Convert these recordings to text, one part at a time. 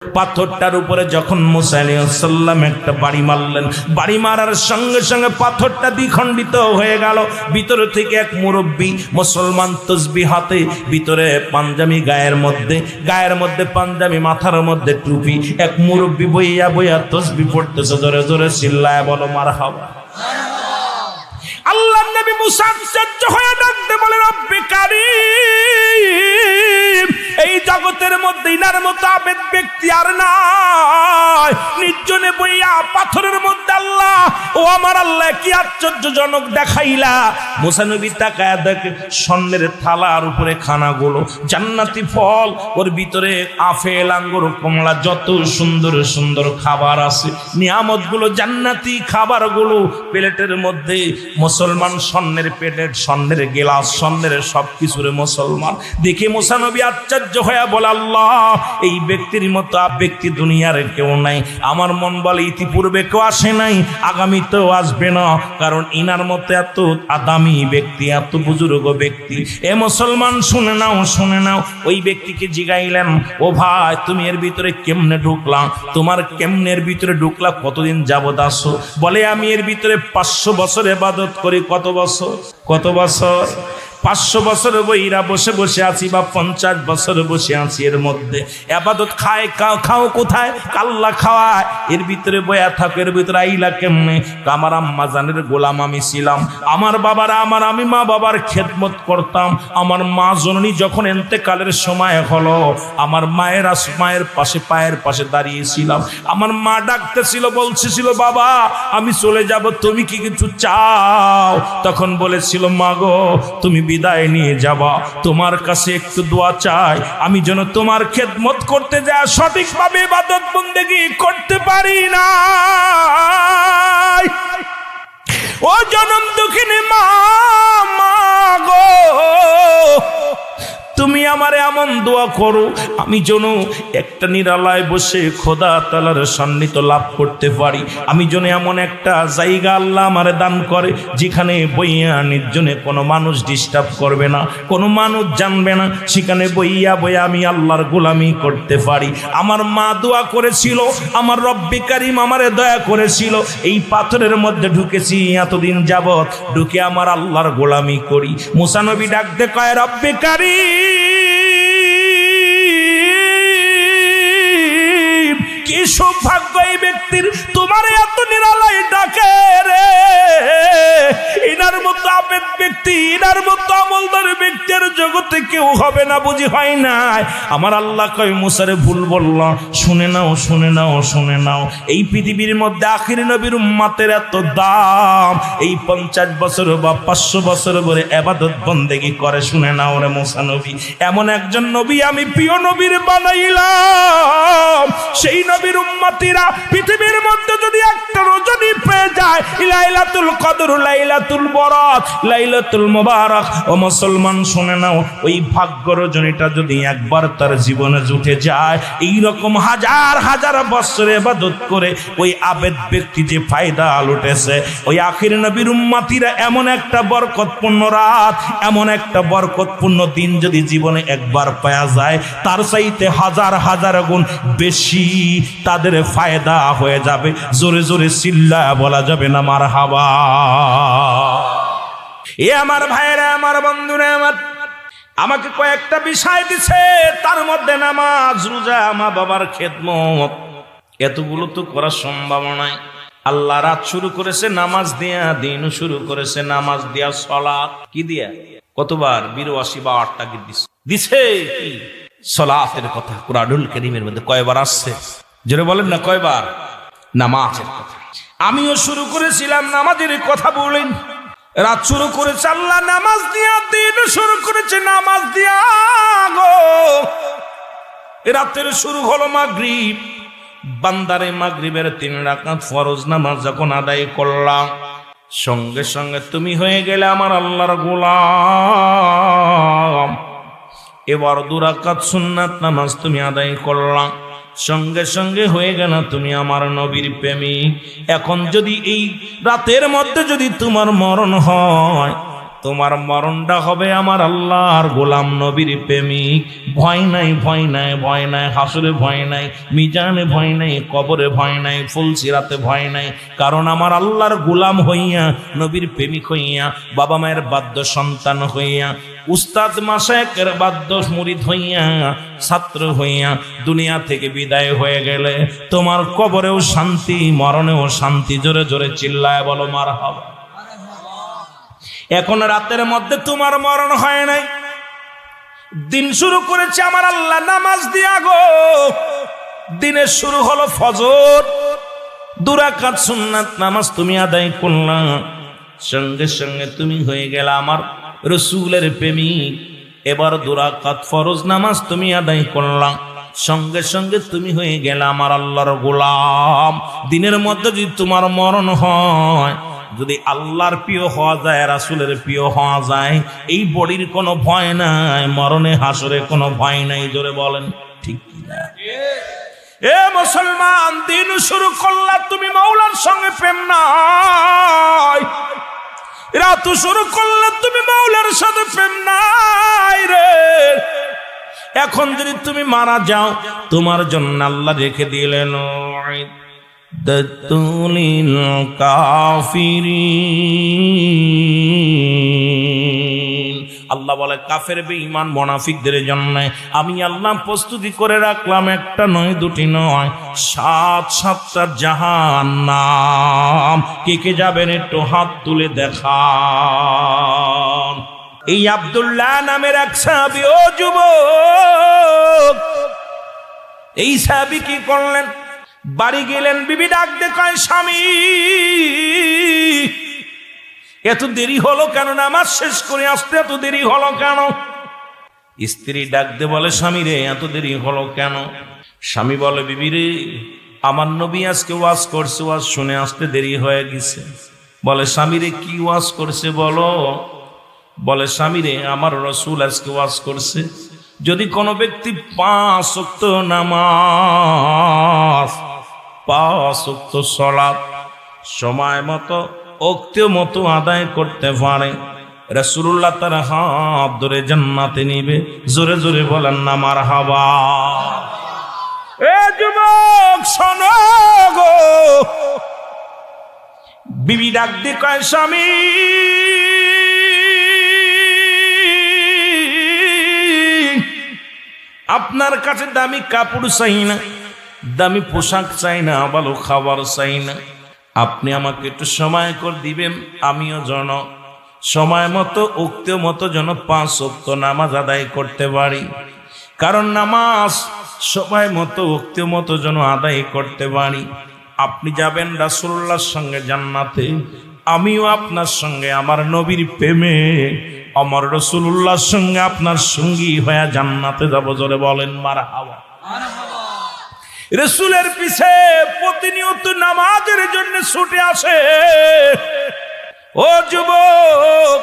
পাথরটার উপরে যখন মুসা আলাইহিস সালাম একটা বাড়ি মারলেন, বাড়ি মারার সঙ্গে সঙ্গে পাথরটা দ্বিখণ্ডিত হয়ে গেল। ভিতর থেকে এক মুরব্বী মুসলমান তসবিহ হাতে, ভিতরে পাঞ্জাবি গায়ের মধ্যে পাঞ্জাবি, মাথার মধ্যে টুপি, এক মুরব্বী বইয়া বইয়া তসবিহ পড়তেছে, জোরে জোরে চিল্লায় বলো মারহাবা। আল্লাহর নবী মুসা আশ্চর্য হয়ে ডাকতে বলে, রব্বি কারীম, এই জগতের মধ্যে ইনার মতো আবেদ ব্যক্তি আর নাই। নির্জনে বইয়া পাথরের মধ্যে আল্লাহ, ও আমার আল্লাহ কি আশ্চর্যজনক দেখাইলা। মুসা নবী তাকায়া দেখে স্বর্ণের থালার উপরে খানাগুলো, জান্নাতি ফল, ওর ভিতরে আপেল, আঙ্গুর, কমলা, যত সুন্দর সুন্দর খাবার আছে, নিয়ামতগুলো, জান্নাতি খাবারগুলো প্লেটের মধ্যে। মুসলমান স্বর্ণের প্লেট, স্বর্ণের গেলাস, স্বর্ণের সবকিছুর মুসলমান। দেখে মুসা নবী আশ্চর্য হয়ে বলে, আল্লাহ, এই ব্যক্তির মতো ব্যক্তি দুনিয়ার কেউ নাই। আমার মন বলে ইতিপূর্বে কেউ আসে নাই, আগামীতেও আসবে না, কারণ ইনার মতো এত আদামি ব্যক্তি, এত বুজুর্গ ব্যক্তি। এ মুসলমান শুনে নাও, শুনে নাও। ওই ব্যক্তিকে জিগাইলেন, ও ভাই, তুমি এর ভিতরে কেমনে ঢুকলাম? তোমার কেমনের ভিতরে ঢুকলা? কতদিন যাবত আসো? বলে, আমি এর ভিতরে 500 বছর ইবাদত করি। কত বছর? 500 বছর বইরা বসে বসে আছি, বা 50 বছর বসে আছি। এর মধ্যে আবাদত খাও কোথায়? কাল্লা খাওয়ায়। এর ভিতরে বয়া থাকো, এর ভিতরে আইলা কেমনে? আমার আম্মা জানের গোলাম আমি ছিলাম, আমার বাবারা, আমি মা বাবার খেদমত করতাম। আমার মা জননী যখন ইন্তেকালের সময় হলো, আমার মায়ের পাশে, পায়ের পাশে দাঁড়িয়েছিলাম। আমার মা ডাকতেছিল, বলছিল, বাবা আমি চলে যাব, তুমি কি কিছু চাও? তখন বলেছিল, মা গো, তুমি বিদায় নিয়ে যাবা, তোমার কাছে একটু দোয়া চাই, আমি যেন তোমার খেদমত করতে যা সঠিকভাবে ইবাদত বন্দেগী করতে পারি না। ও জনম দুঃখিনী মা গো, তুমি আমার এমন দোয়া করো, আমি যেন একটা নিরালায় বসে খোদা তাআলার সান্নিধ্য লাভ করতে পারি। আমি যেন এমন একটা জায়গা আল্লাহ আমারে দান করে, যেখানে বইয়া নির্জনে কোনো মানুষ ডিস্টার্ব করবে না, কোনো মানুষ জানবে না, সেখানে বইয়া আমি আল্লাহর গোলামি করতে পারি। আমার মা দোয়া করেছিল, আমার রব্বি কারীম আমারে দয়া করেছিল, এই পাথরের মধ্যে ঢুকেছি এতদিন যাবত, ঢুকে আমার আল্লাহর গোলামি করি। মুসা নবী ডাকতে কয়, রব্বি কারীম, কি সৌভাগ্য এই ব্যক্তির, তোমার এত নিরালায় ডাকে রে। ইনার মতো আবেদ ব্যক্তি, ইনার মতো আমলদার ব্যক্তির জগতে কেউ হবে না, বুঝি হয় নাই? আমার আল্লাহ কয়, মুসারে ভুল বললাম, শুনে নাও, শুনে নাও, শুনে নাও। এই পৃথিবীর মধ্যে আখির নবীর উম্মতের এত দাম, এই 50 বছর বা 500 বছর ধরে ইবাদত বন্দেগী করে। শুনে নাও রে মুসা নবী, এমন একজন নবী আমি প্রিয় নবীর বানাইলাম। সেই নবীর উম্মতিরা পৃথিবীর মধ্যে যদি একটা রজনী পেয়ে যায়, লাইলাতুল কদর, লাইলাতুল বরাত, লাইলাতুল মুবারাক, ও মুসলমান শুনে নাও, ওই ভাগ্য রজনীটা যদি একবার তার জীবনে জুটে যায়, এই রকম হাজার হাজার বছর ইবাদত করে ওই আবেদ ব্যক্তি যে ফায়দা লুটেছে, ওই আখির নবীর উম্মতিরা এমন একটা বরকতপূর্ণ রাত, এমন একটা বরকতপূর্ণ দিন যদি জীবনে একবার পাওয়া যায়, তার চাইতে হাজার হাজার গুণ বেশি তাদের ফায়দা হয়ে যাবে। জোরে জোরে চিল্লা বলা যাবে না মারহাবা। এ আমার ভাইরা, আমার বন্ধুরা, আমাকে কয়েকটা বিষয় দিছে, তার মধ্যে নামাজ, রোজা, মা বাবার খেদমত, এতগুলো তো করা সম্ভব নয়। আল্লাহ রাত শুরু করেছে নামাজ দিয়া, দিন শুরু করেছে নামাজ দিয়া। সালাত কি দিয়া? কতবার? 82 বা 8টা দিছে। কি সালাতের কথা কুরআনুল কারীমের মধ্যে কয়বার আসছে? জোরে বলেন না, কয়বার? নামাজের কথা। আমিও শুরু করেছিলাম নামাজের কথা বলেন। রাত শুরু করেছে আল্লাহ নামাজ দিয়া, দিন শুরু করেছে নামাজ দিয়া গো। রাতের শুরু হলো মাগরিব। বান্দারে মাগরিবের 3 রাকাত ফরজ নামাজ যখন আদায় করলাম, সঙ্গে সঙ্গে তুমি হয়ে গেলে আমার আল্লাহর গোলাম। এবার 2 রাকাত সুন্নাত নামাজ তুমি আদায় করলাম, সঙ্গে সঙ্গে হয়ে গেল তুমি আমার নবীর প্রেমিক। এখন যদি এই রাতের মধ্যে যদি তোমার মরণ হয়, তোমার মরণটা হবে আমার আল্লাহর গোলাম নবীর প্রেমিক। ভয় নাই, ভয় নাই, ভয় নাই, হাসরে ভয় নাই, মিজানে ভয় নাই, কবরে ভয় নাই, ফুলসিরাতে ভয় নাই। কারণ আমার আল্লাহর গোলাম হইয়া, নবীর প্রেমিক হইয়া, বাবা মায়ের বাধ্য সন্তান হইয়া, উস্তাদ মাশায়েখের বাধ্য মুরিদ হইয়া, ছাত্র হইয়া দুনিয়া থেকে বিদায় হয়ে গেলে তোমার কবরেও শান্তি, মরণেও শান্তি। জোরে জোরে চিল্লায় বলো মারহাবা। এখন রাতের মধ্যে তোমার মরণ হয় নাই, দিন শুরু করেছে আমার আল্লাহ নামাজ দিয়া গো। দিনের শুরু হলো ফজর, 2 রাকাত সুন্নাত নামাজ তুমি আদায় করলা, সঙ্গে সঙ্গে তুমি হয়ে গেলা আমার রসুলের প্রেমিক। এবার 2 রাকাত ফরজ নামাজ তুমি আদায় করলা, সঙ্গে সঙ্গে তুমি হয়ে গেলা আমার আল্লাহর গোলাম। দিনের মধ্যে যদি তোমার মরণ হয়, যদি আল্লাহর প্রিয় হওয়া যায়, রাসূলের প্রিয় হওয়া যায়, এই বডির কোনো ভয় নাই, মরণে হাসরে কোনো ভয় নাই। জোরে বলেন ঠিক কিনা? এ মুসলমান, দিন শুরু করলা তুমি মাওলার সঙ্গে প্রেম নাই, রাত শুরু করলে তুমি মাওলার সাথে প্রেম নাই রে। এখন যদি তুমি মারা যাও, তোমার জন্য আল্লাহ রেখে দিলেন দাতুলিল কাফিরিন। আল্লাহ বলে কাফের বেঈমান মুনাফিকদের জন্য আমি আল্লাহ প্রস্তুতি করে রাখলাম, একটা নয়, দুটি নয়, 7-7টা জাহান্নাম। কে কে যাবেন একটু হাত তুলে দেখান। এই আব্দুল্লাহ নামের এক সাহাবী, ও যুবক, এই সাহাবী কি করলেন? বাড়ি গেলেন, বিবি ডাক দে কয় স্বামী এত দেরি হলো কেন? নামাজ শেষ করে আসতে এত দেরি হলো কেন? স্ত্রী ডাক দে বলে স্বামী রে এত দেরি হলো কেন? স্বামী বলে বিবি রে আমার নবী আজকে ওয়াজ করছে, ওয়াজ শুনে আসতে দেরি হয়ে গেছে। বলে স্বামী রে কি ওয়াজ করছে বলো? বলে স্বামী রে আমার রাসূল আজকে ওয়াজ করছে, যদি কোনো ব্যক্তি 5 ওয়াক্ত নামাজ, 5 ওয়াক্ত সালাত সময় মতো ওক্ত মতো আদায় করতে পারে, রাসূলুল্লাহ তার হাত ধরে জান্নাতে নিবে। জোরে জোরে বলেন না মারহাবা। এ যুবক শোনো গো, বিবি ডাক দিয়ে কয় স্বামী আপনার কাছে দামি কাপড় চাই না, দামি পোশাক চাই না, ভালো খাবার চাই না, আপনি আমাকে একটু সময় করে দিবেন, আমিও যেন সময় মতো উক্ত মতো যেন 5 ওয়াক্ত নামাজ আদায় করতে পারি। কারণ নামাজ সময় মতো উক্ত মতো যেন আদায় করতে পারি। আপনি যাবেন রাসূলুল্লাহর সঙ্গে জান্নাতে, আমিও আপনার সঙ্গে আমার নবীর প্রেমে আমার রাসূলুল্লাহর সঙ্গে আপনার সঙ্গী হয়ে জান্নাতে যাব। জোরে বলেন মারহাবা। রাসূলের পিছে প্রতিনিয়ত নামাজের জন্য ছুটে আসে। ও যুবক,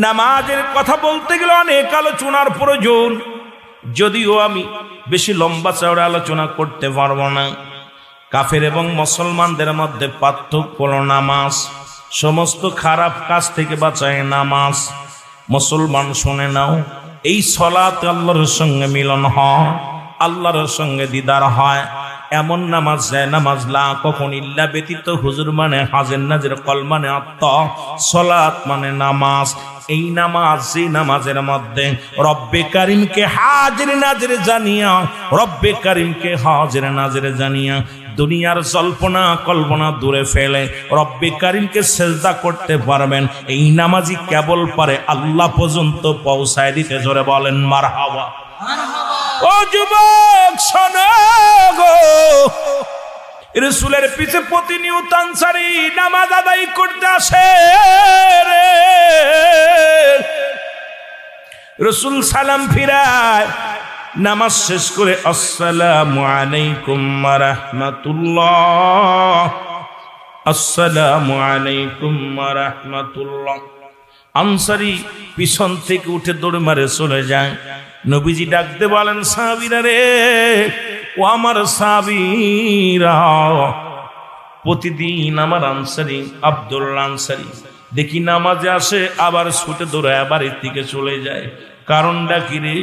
নামাজের কথা বলতে গেলে অনেক আলোচনার প্রয়োজন, যদিও আমি বেশি লম্বা চওড়া আলোচনা করতে পারবো না। কাফের এবং মুসলমানদের মধ্যে পার্থক্য হলো নামাজ। সমস্ত খারাপ কাজ থেকে বাঁচায় নামাজ। মুসলমান শুনে নাও, এই সালাত আল্লাহর সঙ্গে মিলন হয়, আল্লাহর সঙ্গে দিদার হয়। এমন নামাজ যায় নামাজ লা কখন ইল্লা ব্যতীত, হুজুর মানে হাজির নাজির, কল মানে আত্মা, সালাত মানে নামাজ। এই নামাজ, এই নামাজের মধ্যে রব্বে কারিমকে হাজির নাজির জানিয়া, রব্বে কারিমকে হাজির নাজির জানিয়া দুনিয়ার জল্পনা কল্পনা দূরে ফেলে রব্বে কারিমকে সেজদা করতে পারবেন। এই নামাজি কেবল পারে আল্লাহ পর্যন্ত পৌঁছায় দিতে। জোরে বলেন মারহাবা। ও যুবক শোনো গো, রাসূলের পিছে প্রতিনিয়ত আনসারী নামাজ আদায় করতে আসে রে। রাসূল সালাম ফিরায়, নামাজ শেষ করে আসসালামু আলাইকুম ওয়া রাহমাতুল্লাহ, আসসালামু আলাইকুম ওয়া রাহমাতুল্লাহ। আনসারী পিছন থেকে উঠে দৌড় মারে চলে যায়। নবীজি ডাকতে বলেন সাহাবীরা রে, ও আমার সাহাবীরা, প্রতিদিন আমার আনসারী আব্দুল্লাহ আনসারী দেখি নামাজে আসে আবার ছুটে দৌড়ায় বাড়ির দিকে চলে যায়। কারণটা কি রে?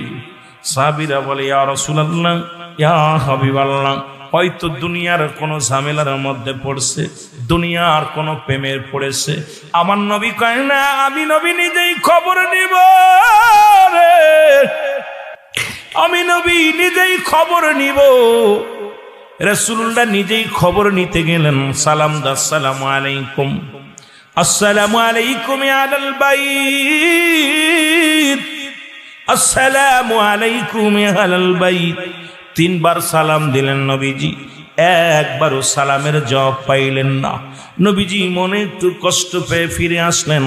সাহাবীরা বলে, ইয়া রাসূলুল্লাহ, ইয়া হাবিবাল্লাহ, হয়তো দুনিয়ার কোনো ঝামেলার মধ্যে পড়ছে, দুনিয়ার কোনো প্রেমের পড়েছে। আমার নবী কয় না, আমি নবী নিজেই খবর নিব রে, আমি নবী নিজেই খবর নিব। রাসূলুল্লাহ নিজেই খবর নিতে গেলেন। সালাম দা, আসসালামু আলাইকুম, আসসালামু আলাইকুম আলাল বাইত, আসসালামু আলাইকুম আলাল বাইত। তিনবার সালাম দিলেন নবীজি, একবারও সালামের জবাব পাইলেন না। নবীজি মনে একটু কষ্ট পেয়ে ফিরে আসলেন।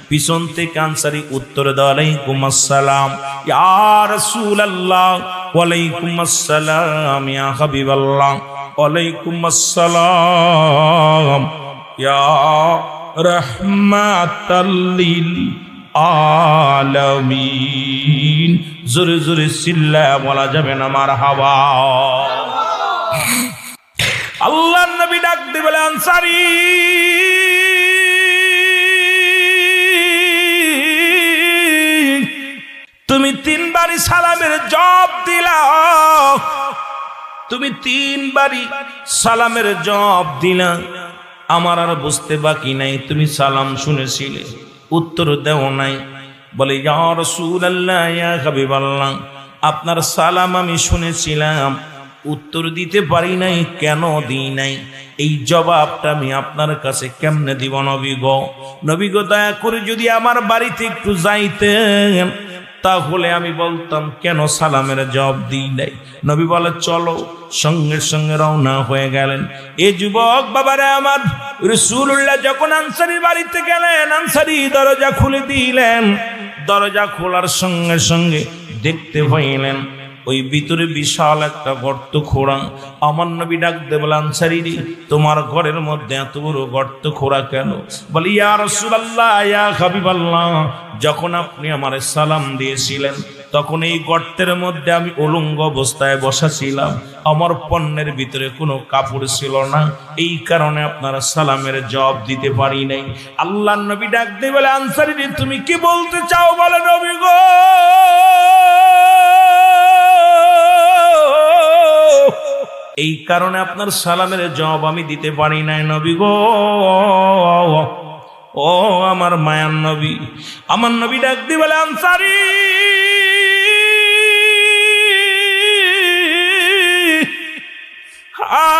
পিছন থেকে আনসারী উত্তর দেয়, আলাইকুম আসসালাম ইয়া রাসূলুল্লাহ, ওয়ালাইকুম আসসালাম ইয়া হাবিবাল্লাহ, ওয়ালাইকুম আসসালাম ইয়া রাহমাতাল লিল আলামিন। জোরে জোরে চিল্লায়া বলা যাবে না মারহাবা। আল্লাহর নবী ডাক দিয়ে বলে, আনসারী, তুমি তিনবারই সালামের জবাব দিলা, তুমি তিনবারই সালামের জবাব দিলা। আমার আর বুঝতে বাকি নাই, তুমি সালাম শুনেছিলে, উত্তর দেও নাই। বলে, ইয়া রাসূলুল্লাহ, ইয়া হাবিবাল্লাহ, আপনার সালাম আমি শুনেছিলাম, উত্তর দিতে পারি নাই। কেন দিই নাই? এই জবাবটা আমি আপনার কাছে কেমনে দিব নবী গো? নবী গো, দয়া করে যদি আমার বাড়িতে একটু যাইতেন, তাহলে আমি বলতাম কেন সালামের জবাব দিই নাই। নবী বলে, চলো। সঙ্গে সঙ্গে রওনা হয়ে গেলেন। এই যুবক বাবারে আমার, রাসূলুল্লাহ যখন আনসারীর বাড়িতে গেলেন, আনসারী দরজা খুলে দিলেন। দরজা খোলার সঙ্গে সঙ্গে দেখতে পাইলেন ওই ভিতরে বিশাল একটা গর্ত খোঁড়া। আমার নবী ডাক দিয়ে বলে, আনসারী রে, তোমার ঘরের মধ্যে এত বড় গর্ত খোঁড়া কেন? বলি, ইয়া রাসূলুল্লাহ, ইয়া হাবিবাল্লাহ, যখন আপনি আমারে সালাম দিয়েছিলেন, তখন এই গর্তের মধ্যে আমি উলঙ্গ অবস্থায় বসা ছিলাম, আমার পণ্যের ভিতরে কোনো কাপড় ছিল না, এই কারণে আপনারা সালামের জবাব দিতে পারি নাই। আল্লাহর নবী ডাক দিয়ে বলে, আনসারী রে, তুমি কি বলতে চাও? বলে, নবী গো, এই কারণে আপনার সালামের জবাব আমি দিতে পারি নাই নবী গো। ও আমার মায়ার নবী। আমার নবী ডাক দিয়ে বলে, আনসারী,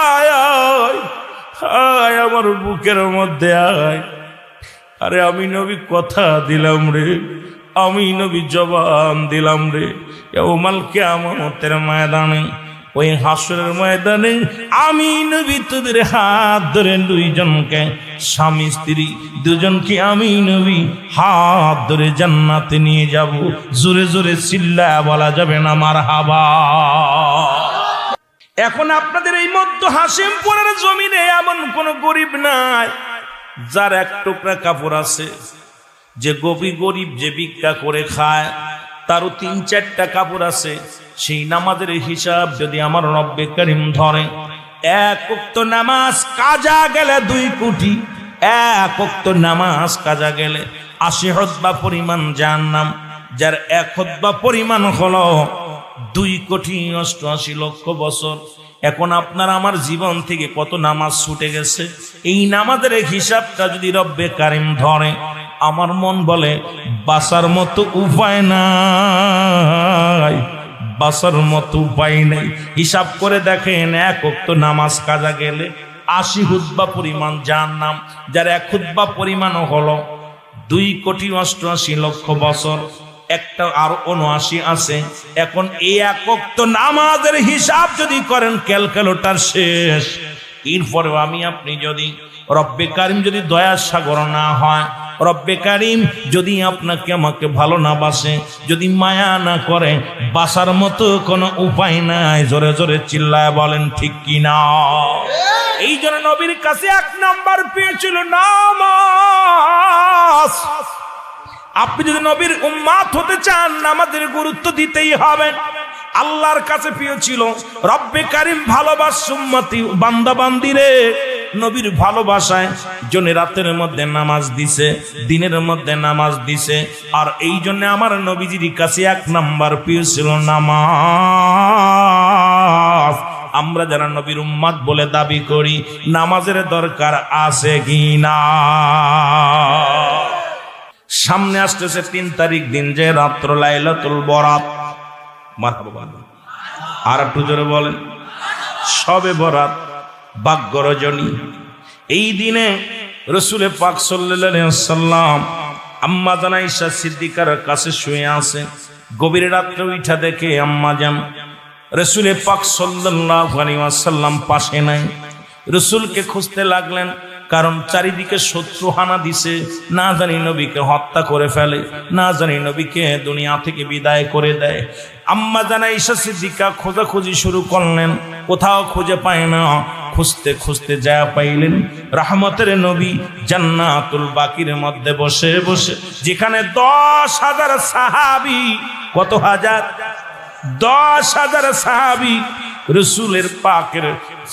আয় আয় আয় আমার বুকের মধ্যে আয়। আরে আমি নবী কথা দিলাম রে, আমি নবী জবান দিলাম রে। ইয়াউমাল কিয়ামতের ময়দানে, ওই হাসরের ময়দানে আমি নবী তোদের হাত ধরে দুইজনকে, স্বামী স্ত্রী দুজনকে আমি নবী হাত ধরে জান্নাতে নিয়ে যাব। জোরে জোরে চিল্লায়া বলা যাবে না মারহাবা। এখন আপনাদের এই মধ্য হাশিমপুরের জমিনে এমন কোন গরিব নাই যার এক টুকরা কাপড় আছে, যে গরিব যে ভিক্ষা করে খায় তারও ৩-৪টা কাপড় আছে। সেই নামাজের হিসাব যদি আমার রব্বে করিম ধরে, এক ওয়াক্ত নামাজ কাজা গেলে ২ কোটি, এক ওয়াক্ত নামাজ কাজা গেলে ৮০ হুতবা পরিমাণ জাহান্নাম, যার ১ হুতবা পরিমাণ হলো ২,৮৮,০০,০০০ বছর। এখন আপনার আমার জীবন থেকে কত নামাজ ছুটে গেছে, এই নামাজের হিসাবটা যদি রব্বে কারিম ধরে, আমার মন বলে বাঁচার মতো উপায় নাই, বাঁচার মতো উপায় নেই। হিসাব করে দেখেন, ১ ওয়াক্ত নামাজ কাজা গেলে ৮০ হুতবা পরিমাণ জাহান্নাম, যার ১ হুতবা পরিমাণ হলো ২,৮৮,০০,০০০ বছর। একটা আর ৭৯ আছে। এখন এই ১ ওয়াক্ত নামাজের হিসাব যদি করেন, ক্যালকুলেটর শেষ। এরপরেও আমি আপনি যদি রব্বে কারিম যদি দয়ার সাগর না হয়, রব্বে কারিম যদি আপনাকে আমাকে ভালো না বাসে, যদি মায়া না করে, বাসার মতো কোনো উপায় নাই। জোরে জোরে চিল্লায় বলেন ঠিক কি না? এই জন্য নবীর কাছে ১ নাম্বার পেয়েছিল নামাজ। আপনি যদি নবীর উম্মাত হতে চান, নামাজের গুরুত্ব দিতেই হবে। আল্লাহর কাছে প্রিয় ছিল রব্বে কারিম ভালোবাস উম্মতি বান্দা বান্দিরে, নবীর ভালোবাসায় জন্য রাতের মধ্যে নামাজ দিছে, দিনের মধ্যে নামাজ দিছে। আর এই জন্য আমার নবীজির কাছে 1 নাম্বার প্রিয় ছিল নামাজ। আমরা যারা নবীর উম্মত বলে দাবি করি, নামাজের দরকার আছে কি না? সামনে আসতেছে 3 তারিখ দিন, যে রাত্র লাইলাতুল বরাত। মারহাবা। আর একটু জোরে বলেন, শবে বরাত, ভাগ্য রজনী। এই দিনে রাসূল পাক সাল্লাল্লাহু আলাইহি ওয়াসাল্লাম আম্মা জান আয়েশা সিদ্দিকার কাছে শুয়ে আছে। গভীর রাত্রে উঠা দেখে আম্মা জান রাসূল পাক সাল্লাল্লাহু আলাইহি ওয়াসাল্লাম পাশে নাই। রাসূলকে খুঁজতে লাগলেন, কারণ চারিদিকে শত্রু হানা দিছে, না জানি নবীকে হত্যা করে ফেলে, না জানি নবীকে দুনিয়া থেকে বিদায় করে দেয়। আম্মা জান আয়েশা সিদ্দিকা খোঁজাখুঁজি শুরু করলেন, কোথাও খুঁজে পায় না। খুঁজতে খুঁজতে যা পাইলেন রহমতের নবী জান্নাতুল বাকির মধ্যে বসে বসে, যেখানে 10,000 সাহাবী, কত হাজার? 10,000 সাহাবী, রাসূলের পাকের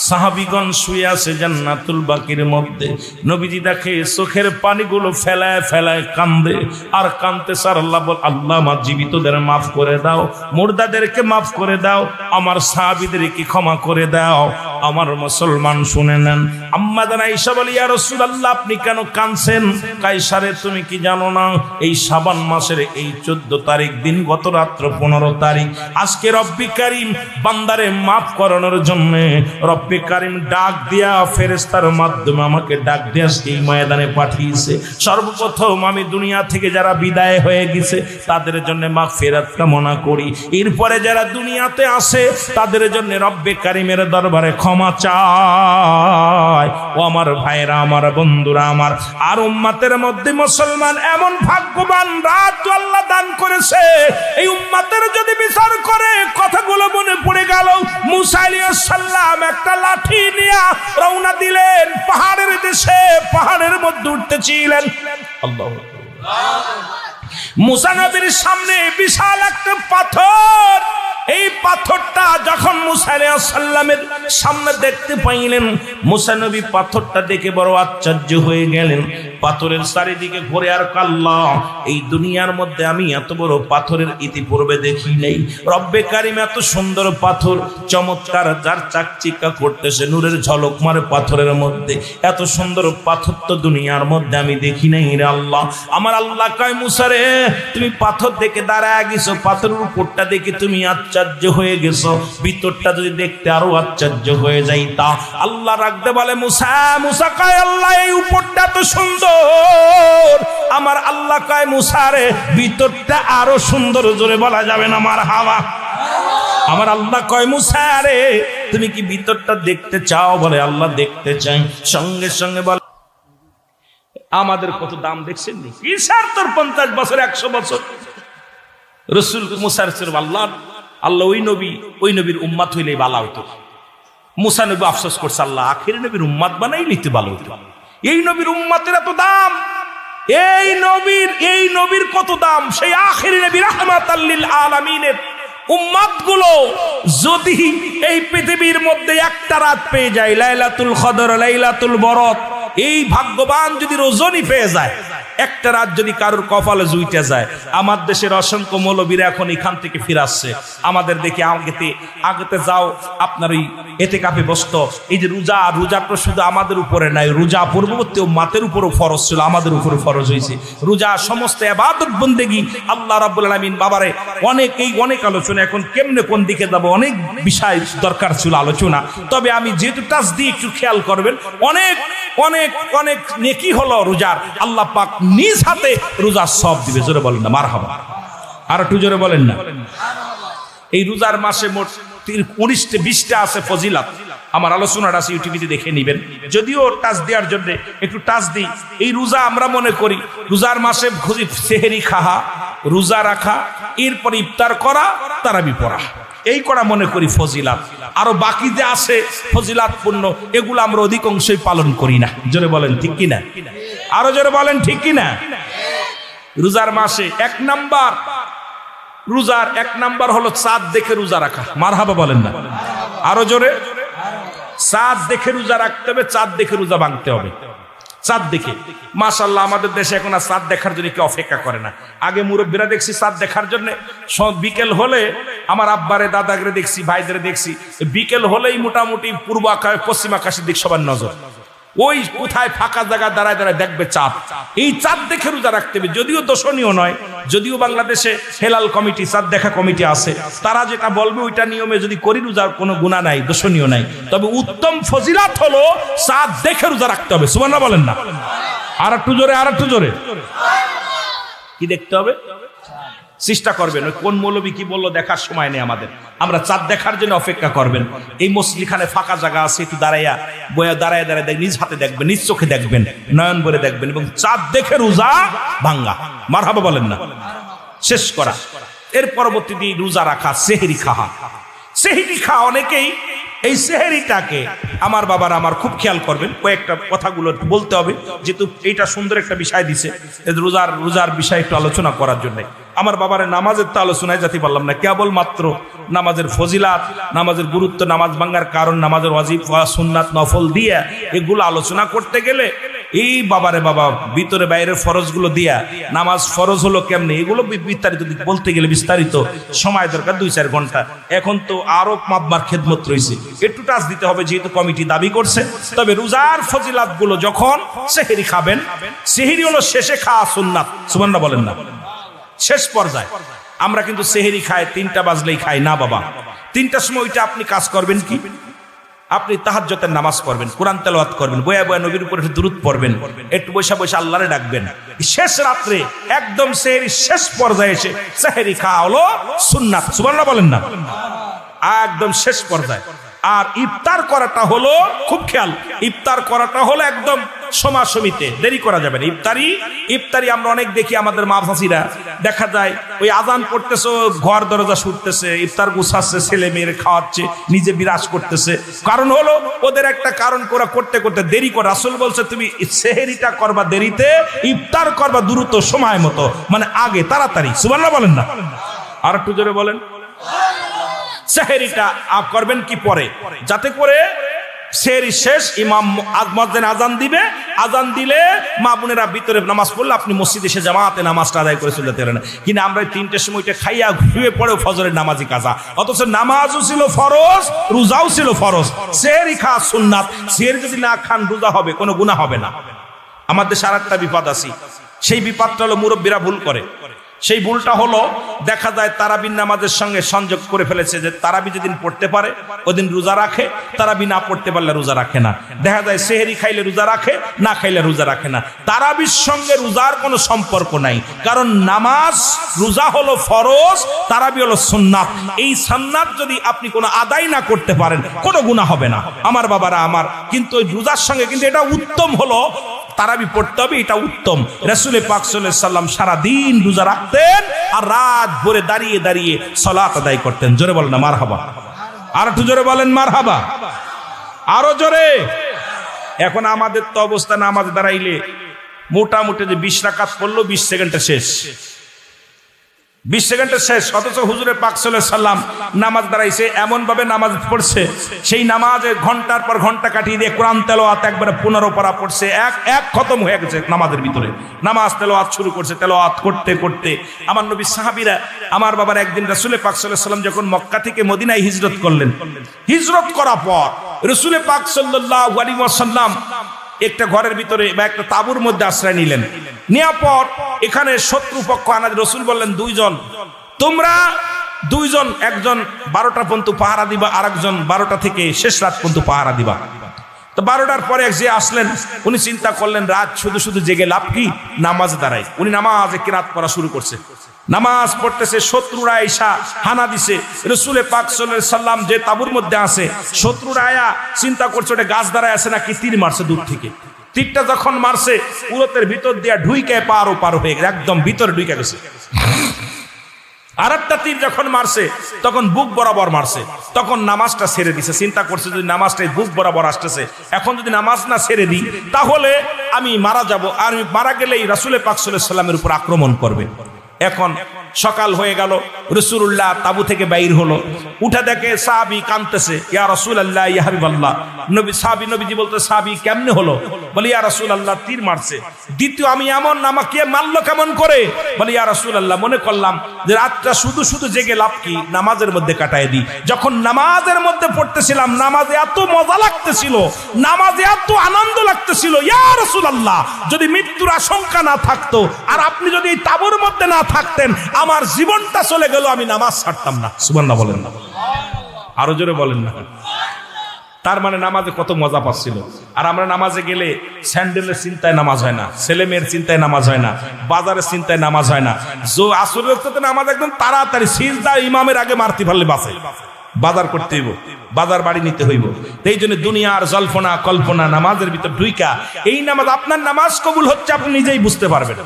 সাহাবীগণ শুয়ে আছে জান্নাতুল বাকির মধ্যে। নবীজি দেখে চোখের পানিগুলো ফেলায় ফেলায় কান্দে, আর কান্দতে স্যার আল্লাহ বল, আল্লাহ আমার জীবিতদের মাফ করে দাও, মুর্দাদেরকে মাফ করে দাও, আমার সাহাবীদেরকে ক্ষমা করে দাও। আমার মুসলমান শুনে নেন, আম্মা জান আয়েশা বলে, ইয়া রাসূলুল্লাহ আপনি কেন কাঁদছেন? কায়সারে তুমি কি জানো না, এই শাবান মাসের এই 14 তারিখ দিন, গত রাত্র 15 তারিখ, আজকে রব্বি কারীম বান্দারে মাফ করানোর জন্য রব্বে কারীম ডাক দিয়া ফেরেশতার মাধ্যমে আমাকে ডাক দিয়া এই ময়দানে পাঠিয়েছে। সর্বপ্রথম আমি দুনিয়া থেকে যারা বিদায় হয়ে গেছে তাদের জন্য মাগফিরাত কামনা করি, এরপরে যারা দুনিয়াতে আসে তাদের জন্য রব্বে কারীমের দরবারে ক্ষমা চাই। ও আমার ভাইরা, আমার বন্ধুরা, আমার আর উম্মতের মধ্যে মুসলমান এমন ভাগ্যবান রাত আল্লাহ দান করেছে, এই উম্মতের যদি বিচার করে কথাগুলো মনে পড়ে গেল। মুসা আলাইহিস সালাম একটা লাঠি নিয়ে রওনা দিলেন পাহাড়ের দেশে, পাহাড়ের মধ্যে উঠতেছিলেন। আল্লাহু আকবার। মুসা নবীর সামনে বিশাল একটা পাথর, এই পাথরটা যখন মুসা আলাইহিস সালামের সামনে দেখতে পাইলেন, মুসা নবী পাথরটা দেখে বড় আশ্চর্য হয়ে গেলেন। পাথরের চারিদিকে ঘুরে আর আল্লাহ, এই দুনিয়ার মধ্যে আমি এত বড় পাথরের ইতিপূর্বে দেখি নাই। রব্বে কারীম এত সুন্দর পাথর, চমৎকার, যার চাকচিকা করতেছে, নূরের ঝলক মারে পাথরের মধ্যে, এত সুন্দর পাথর তো দুনিয়ার মধ্যে আমি দেখি নাই রে আল্লাহ। আমার আল্লাহ কয়, মুসা রে তুমি পাথর দেখে দাঁড়ায় গেছো, পাথরের উপরটা দেখে তুমি আশ্চর্য হয়ে গেছো, ভিতরটা যদি দেখতে আরো আশ্চর্য হয়ে যাইতা। আল্লাহ রাখতে বলে, মুসা, মুসা কয় আল্লাহ এই উপরটা তো সুন্দর। আমার আল্লাহ কয়, মুসা রে ভিতরটা আরো সুন্দর, জোরে বলা যাবে না মারহাবা। আমার আল্লাহ কয়, মুসা রে তুমি কি ভিতরটা দেখতে চাও? বলে আল্লাহ দেখতে চাই। সঙ্গে সঙ্গে বলে, আমাদের কত দাম দেখছেন নি, কিসার তোর 50 বছর 100 বছর। রাসূল মুসার আল্লাহ আল্লাহ ওই নবীর উম্মত হইলে ভালো হইতো। মুসা নবী আফসোস করছে, আল্লাহ আখির নবীর উম্মত বানাই নিতে ভালো হইতো। এই নবীর উম্মতের এত দাম, এই নবীর কত দাম, সেই আখির নবী রাহমাতাল লিল আলামিনের উম্মত গুলো যদি এই পৃথিবীর মধ্যে একটা রাত পেয়ে যায়, লাইলাতুল কদর, লাইলাতুল বরাত, এই ভাগ্যবান যদি রজনী পেয়ে যায়, একটা রাত যদি কারোর কপালে জুইতে যায়। আমার দেশের অসংখ্য মৌলবীরা এখন এখান থেকে ফিরাচ্ছে, আমাদের দেখে আগেতে যাও আপনার ওই এতেকাফে বসতো। এই যে রোজাটা শুধু আমাদের উপরে নাই, রোজা পূর্ববর্তী উম্মতের উপরও ফরজ ছিল, আমাদের উপরে ফরজ হয়েছে। রোজা সমস্ত ইবাদত বন্দেগী আল্লাহ রাব্বুল আলামিন বাবারে অনেক আলোচনা, এখন কেমনে কোন দিকে যাব অনেক বিষয় দরকার ছিল আলোচনা। তবে আমি যেহেতু টাচ দিয়ে একটু খেয়াল করবেন, অনেক অনেক অনেক নেকি হলো রোজার। আল্লাহ পাক নিজ হাতে রোজার সব দিবে, জোরে বলেন না মারহাবা। আর একটু জোরে বলেন না। এই রোজার মাসে মোট 19-20টা আছে ফজিলত। আমার আলোচনাটা আছে ইউটিউবে দেখে নেবেন, যদিও টাচ দেওয়ার জন্য একটু টাচ দিই। এই রোজা আমরা মনে করি রোজার মাসে সেহেরি খাওয়া, রোজা রাখা, এরপর ইফতার করা, তারাবি পড়া, এই করা মনে করি ফজিলাত। আরো বাকি যে আছে ফজিলাতপূর্ণ, এগুলো আমরা অধিকাংশই পালন করি না। জোরে বলেন ঠিক কিনা, আরো জোরে বলেন ঠিক কিনা। রোজার মাসে রোজার এক নাম্বার হলো চাঁদ দেখে রোজা রাখা, মারহাবা বলেন না, আরো জোরে। চাঁদ দেখে রোজা রাখতে হবে, চাঁদ দেখে রোজা ভাঙতে হবে। চাঁদ দেখে, মাশাআল্লাহ আমাদের দেশে এখন আর চাঁদ দেখার জন্য কেউ অপেক্ষা করে না। আগে মুরব্বীরা দেখছি চাঁদ দেখার জন্য বিকেল হলে, আমার আব্বারে দাদাগরে দেখছি, ভাইদের দেখছি, বিকেল হলেই মোটামুটি পূর্ব আকাশ পশ্চিম আকাশের দিক সবার নজর, ওই কোথায় ফাঁকা জায়গা দাঁড়ায় দাঁড়ায় দেখবে চাঁদ। এই চাঁদ দেখে রোজা রাখতে হবে। যদিও দর্শনীয় নয়, যদিও বাংলাদেশে হেলাল কমিটি, চাঁদ দেখা কমিটি আছে, তারা যেটা বলবে ওইটা নিয়মে যদি করি রোজার কোনো গুনাহ নাই, দর্শনীয় নাই। তবে উত্তম ফজিলাত হলো চাঁদ দেখে রোজা রাখতে হবে। সুবহানাল্লাহ বলেন না? আর একটু জোরে, আর একটু জোরে। কি দেখতে হবে? চেষ্টা করবেন। ওই কোন মৌলবী কি বললো দেখার সময় নেই আমাদের, আমরা চাঁদ দেখার জন্য অপেক্ষা করবেন। এই মসজিদখানে ফাঁকা জায়গা আছে, একটু দাঁড়াইয়া দাঁড়ায় দাঁড়ায় নিজ হাতে দেখবেন, নিজ চোখে দেখবেন, নয়ন ভরে দেখবেন এবং চাঁদ দেখে রোজা ভাঙ্গা। মারহাবা বলেন না? শেষ করা। এর পরবর্তীতে রোজা রাখা, সেহরি খাওয়া। সেহরি খাওয়া অনেকেই এই সেহরিটাকে, আমার বাবার আমার খুব খেয়াল করবেন, কয়েকটা কথাগুলো বলতে হবে, যেহেতু এইটা সুন্দর একটা বিষয় দিছে রোজার বিষয় একটু আলোচনা করার জন্য। আমার বাবার নামাজের তো আলোচনায় যেতে পারলাম না, কেবল মাত্র নামাজের ফজিলাত, নামাজের গুরুত্ব, নামাজ ভাঙ্গার কারণ, নামাজের ওয়াজিব সুন্নাত নফল দিয়া এগুলো আলোচনা করতে গেলে এই বাবারে বাবা ভিতরে বাইরের ফরজগুলো দিয়া নামাজ ফরজ হলো কেমনে, এগুলো বিস্তারিত বলতে গেলে বিস্তারিত সময় দরকার 2-4 ঘন্টা। এখন তো আরো মাপবার খেদমত রয়েছে, একটু টাচ দিতে হবে যেহেতু কমিটি দাবি করছে। তবে রোজার ফজিলাত গুলো যখন সেহরি খাবেন, সেহরি হলো শেষে খাওয়া সুন্নাত। সুবহানাল্লাহ বলেন না? শেষ পর্যায়ে আমরা কিন্তু সেহরি খাই 3টা বাজলেই খাই না বাবা। 3টার সময় ওইটা আপনি কাজ করবেন কি, আপনি তাহাজ্জুদের নামাজ পড়বেন, কোরআন তেলাওয়াত করবেন, বয়া বয়া নবীর উপর একটু দুরূদ পড়বেন, একটু বৈশা বৈশা আল্লাহরে ডাকবেন। শেষ রাত্রে একদম সেহরি শেষ পর্যায়ে এসে সেহরি খাওয়া হলো সুন্নাত। সুবহানাল্লাহ বলেন না? একদম শেষ পর্যায়ে। আর ইফতার করাটা হলো, খুব খেয়াল, ইফতার করাটা হলো একদম সমাসমিতে, দেরি করা যাবে না। ইফতারি আমরা অনেক দেখি, আমাদের মা চাচিরা দেখা যায় ওই আজান পড়তেছে, ঘর দরজা শুটতেছে, ইফতার গুছাচ্ছে, ছেলে মেয়ের খাওয়াচ্ছে, নিজে বিরাজ করতেছে। কারণ হলো ওদের একটা কারণ করা করতে করতে দেরি করে। রাসূল বলছে তুমি সেহরিটা করবা দেরিতে, ইফতার করবা দ্রুত সময় মতো, মানে আগে তাড়াতাড়ি। সুবহানাল্লাহ বলেন না? আর একটু জোরে বলেন। সেহরিটা করবেন কি পরে, যাতে করে সেহরি শেষ ইমাম মুয়াজ্জিন আজান দিবে, আজান দিলে মা বোনেরা ভিতরে নামাজ পড়লে আপনি মসজিদে এসে জামাতে নামাজটা আদায় করে চলে যেতে পারেন। কিন্তু আমরা 3টের সময়টা খাইয়া ঘুরে পড়েও ফজরের নামাজি কাজা, অথচ নামাজও ছিল ফরজ, রোজাও ছিল ফরজ। সেহরি খাওয়া সুন্নাত। সেহরি যদি না খান রোজা হবে, কোনো গুনাহ হবে না। আমাদের আরেকটা বিপদ আছে, সেই বিপদটা হলো মুরব্বীরা ভুল করে। সেই ভুলটা হলো দেখা যায় তারাবির নামাজের সঙ্গে সংযোগ করে ফেলেছে, যে তারাবি যেদিন পড়তে পারে ওদিন রোজা রাখে, তারাবি না পড়তে পারলে রোজা রাখে না। দেখা যায় সেহরি খাইলে রোজা রাখে, না খাইলে রোজা রাখে না। তারাবির সঙ্গে রোজার কোনো সম্পর্ক নাই, কারণ নামাজ রোজা হলো ফরজ, তারাবি হলো সুন্নাত। এই সুন্নাত যদি আপনি কোনো আদায় না করতে পারেন কোনো গুনাহ হবে না আমার বাবারা আমার। কিন্তু ওই রোজার সঙ্গে কিন্তু এটা উত্তম হলো তারাবি পড়তে হবে, এটা উত্তম। রাসূল পাক সাল্লাল্লাহু আলাইহি সাল্লাম সারা দিন রোজা রাখতেন আর রাত ভরে দাঁড়িয়ে দাঁড়িয়ে সালাত আদায় করতেন। জোরে বলেন না মারহাবা? আর একটু জোরে বলেন মারহাবা, আরো জোরে। এখন আমাদের তো অবস্থা, নামাজ দাঁড়াইলে মোটামুটি যে 20 রাকাত পড়লো 20 সেকেন্ডে শেষ, 20 সেকেন্ডে শেষ। অথচ হুজুরে পাক সাল্লাল্লাহু আলাইহি সাল্লাম নামাজ দাঁড়াইছে, এমন ভাবে নামাজ পড়ছে, সেই নামাজে ঘন্টার পর ঘন্টা কাটিয়ে দিয়ে কোরআন তেলাওয়াত একবারে 15 পারা পড়ছে, এক খতম হয়ে গেছে নামাজের ভিতরে। নামাজ তেলাওয়াত শুরু করছে, তেলাওয়াত করতে করতে আমার নবী সাহাবীরা, আমার বাবার একদিন রাসূল পাক সাল্লাল্লাহু আলাইহি সাল্লাম যখন মক্কা থেকে মদিনায় হিজরত করলেন, হিজরত করার পর রাসূল পাক সাল্লাল্লাহু আলাইহি ওয়াসাল্লাম একটা ঘরের ভিতরে বা একটা তাঁবুর মধ্যে আশ্রয় নিলেন। নেওয়ার পর এখানে শত্রুপক্ষ আনাজ, রসুল বললেন তোমরা দুইজন, একজন 12টা পর্যন্ত পাহারা দিবা, আর একজন 12টা থেকে শেষ রাত পর্যন্ত পাহারা দিবা। তো 12টার পরে যে আসলেন উনি চিন্তা করলেন রাত শুধু শুধু জেগে লাভ কি, নামাজ দাঁড়ায়। উনি নামাজে কিরাত পড়া শুরু করছে, নামাজ পড়তেছে। শত্রুরা এসা হানা দিছে, রাসূল পাক সাল্লাল্লাহু আলাইহি সাল্লাম যে তাঁবুর মধ্যে আছে, শত্রুরা আয়া চিন্তা করছে ওটা গাছ দাঁড়ায় আছে নাকি, তীর মারছে দূর থেকে। তীরটা যখন মারছে পুরোতের ভিতর দিয়া ঢুইকে পার হয়ে গেছে, একদম ভিতরে ঢুইকে গেছে। আর একটা তীর যখন মারছে তখন বুক বরাবর মারছে, তখন নামাজটা ছেড়ে দিছে। চিন্তা করছে যদি নামাজটাই বুক বরাবর আসতেছে, এখন যদি নামাজ না ছেড়ে দিই তাহলে আমি মারা যাব, আর আমি মারা গেলেই রাসূল পাক সাল্লাল্লাহু আলাইহি সাল্লামের উপর আক্রমণ করবে। এখন সকাল হয়ে গেল, রাসূলুল্লাহ তাবু থেকে বাইর হলো, উঠে দেখে সাহাবী কাঁদতেছে। ইয়া রাসূলুল্লাহ ইয়া হাবিবাল্লাহ, নবীজি বলতে, সাহাবী কেমনে হলো? বলে ইয়া রাসূলুল্লাহ তীর মারছে। দ্বিতীয়, আমি এমন, আমাকে মারলো কেমন করে? বলে ইয়া রাসূলুল্লাহ মনে করলাম যে রাতটা শুধু শুধু জেগে লাভ কি, নামাজের মধ্যে কাটায় দিই। যখন নামাজের মধ্যে পড়তেছিলাম, নামাজে এত মজা লাগতেছিল, নামাজে এত আনন্দ লাগতেছিল, ইয়া রাসূলুল্লাহ যদি মৃত্যুর আশঙ্কা না থাকতো আর আপনি যদি এই তাবুর মধ্যে না থাকতেন, আমার জীবনটা চলে গেল, আমি নামাজ ছাড়তাম না। সুবহানাল্লাহ বলেন না, আরো জোরে বলেন না। তার মানে নামাজে কত মজা পাচ্ছিল। আর আমরা নামাজে গেলে স্যান্ডেলের চিন্তায় নামাজ হয় না, ছেলে মেয়ের চিন্তায় নামাজ হয় না, বাজারের চিন্তায় নামাজ হয় না। আসরের ওয়াক্তে নামাজ একদম তাড়াতাড়ি, সিজদা ইমামের আগে মারতে পারলে বাঁচে। বাজার করতে হইব, বাজার বাড়ি নিতে হইব। এই জন্য দুনিয়ার জল্পনা কল্পনা নামাজের ভিতর ঢুইকা, এই নামাজ, আপনার নামাজ কবুল হচ্ছে আপনি নিজেই বুঝতে পারবেন।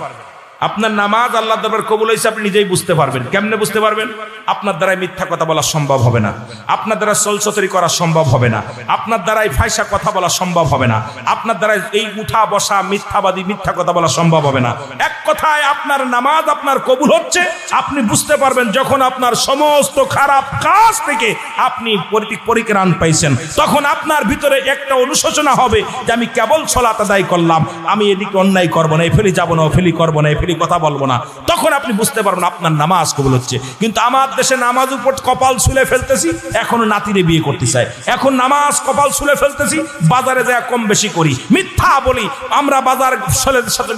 আপনার নামাজ আল্লাহর দরবারে কবুল হয়েছে আপনি নিজেই বুঝতে পারবেন। কেমনে বুঝতে পারবেন? আপনার দ্বারাই মিথ্যা কথা বলা সম্ভব হবে না, আপনার দ্বারা ছলছতরি করা সম্ভব হবে না, আপনার দ্বারাই ফায়সা কথা বলা সম্ভব হবে না, আপনার দ্বারা এই উঠা বসা মিথ্যাবাদী মিথ্যা কথা বলা সম্ভব হবে না। এক কথায় আপনার নামাজ আপনার কবুল হচ্ছে আপনি বুঝতে পারবেন যখন আপনার সমস্ত খারাপ কাজ থেকে আপনি পরিত্রাণ পাইছেন। তখন আপনার ভিতরে একটা অনুশোচনা হবে যে আমি কেবল সালাত আদায় করলাম, আমি এদিকে অন্যায় করবো না, এফেলি যাবো না, ওফেলি করবো না, কথা বলবো না। তখন আপনি বুঝতে পারবেন আপনার নামাজ কবুল হচ্ছে। কিন্তু আমার দেশে নামাজ উপর কপাল ছুলে ফেলতেছি, এখনো নাতিরে বিয়ে করতে চাই, এখন নামাজ কপাল ছুলে ফেলতেছি, বাজারে যায় কম বেশি করি, মিথ্যা বলি, আমরা বাজার ছেলেদের সাথে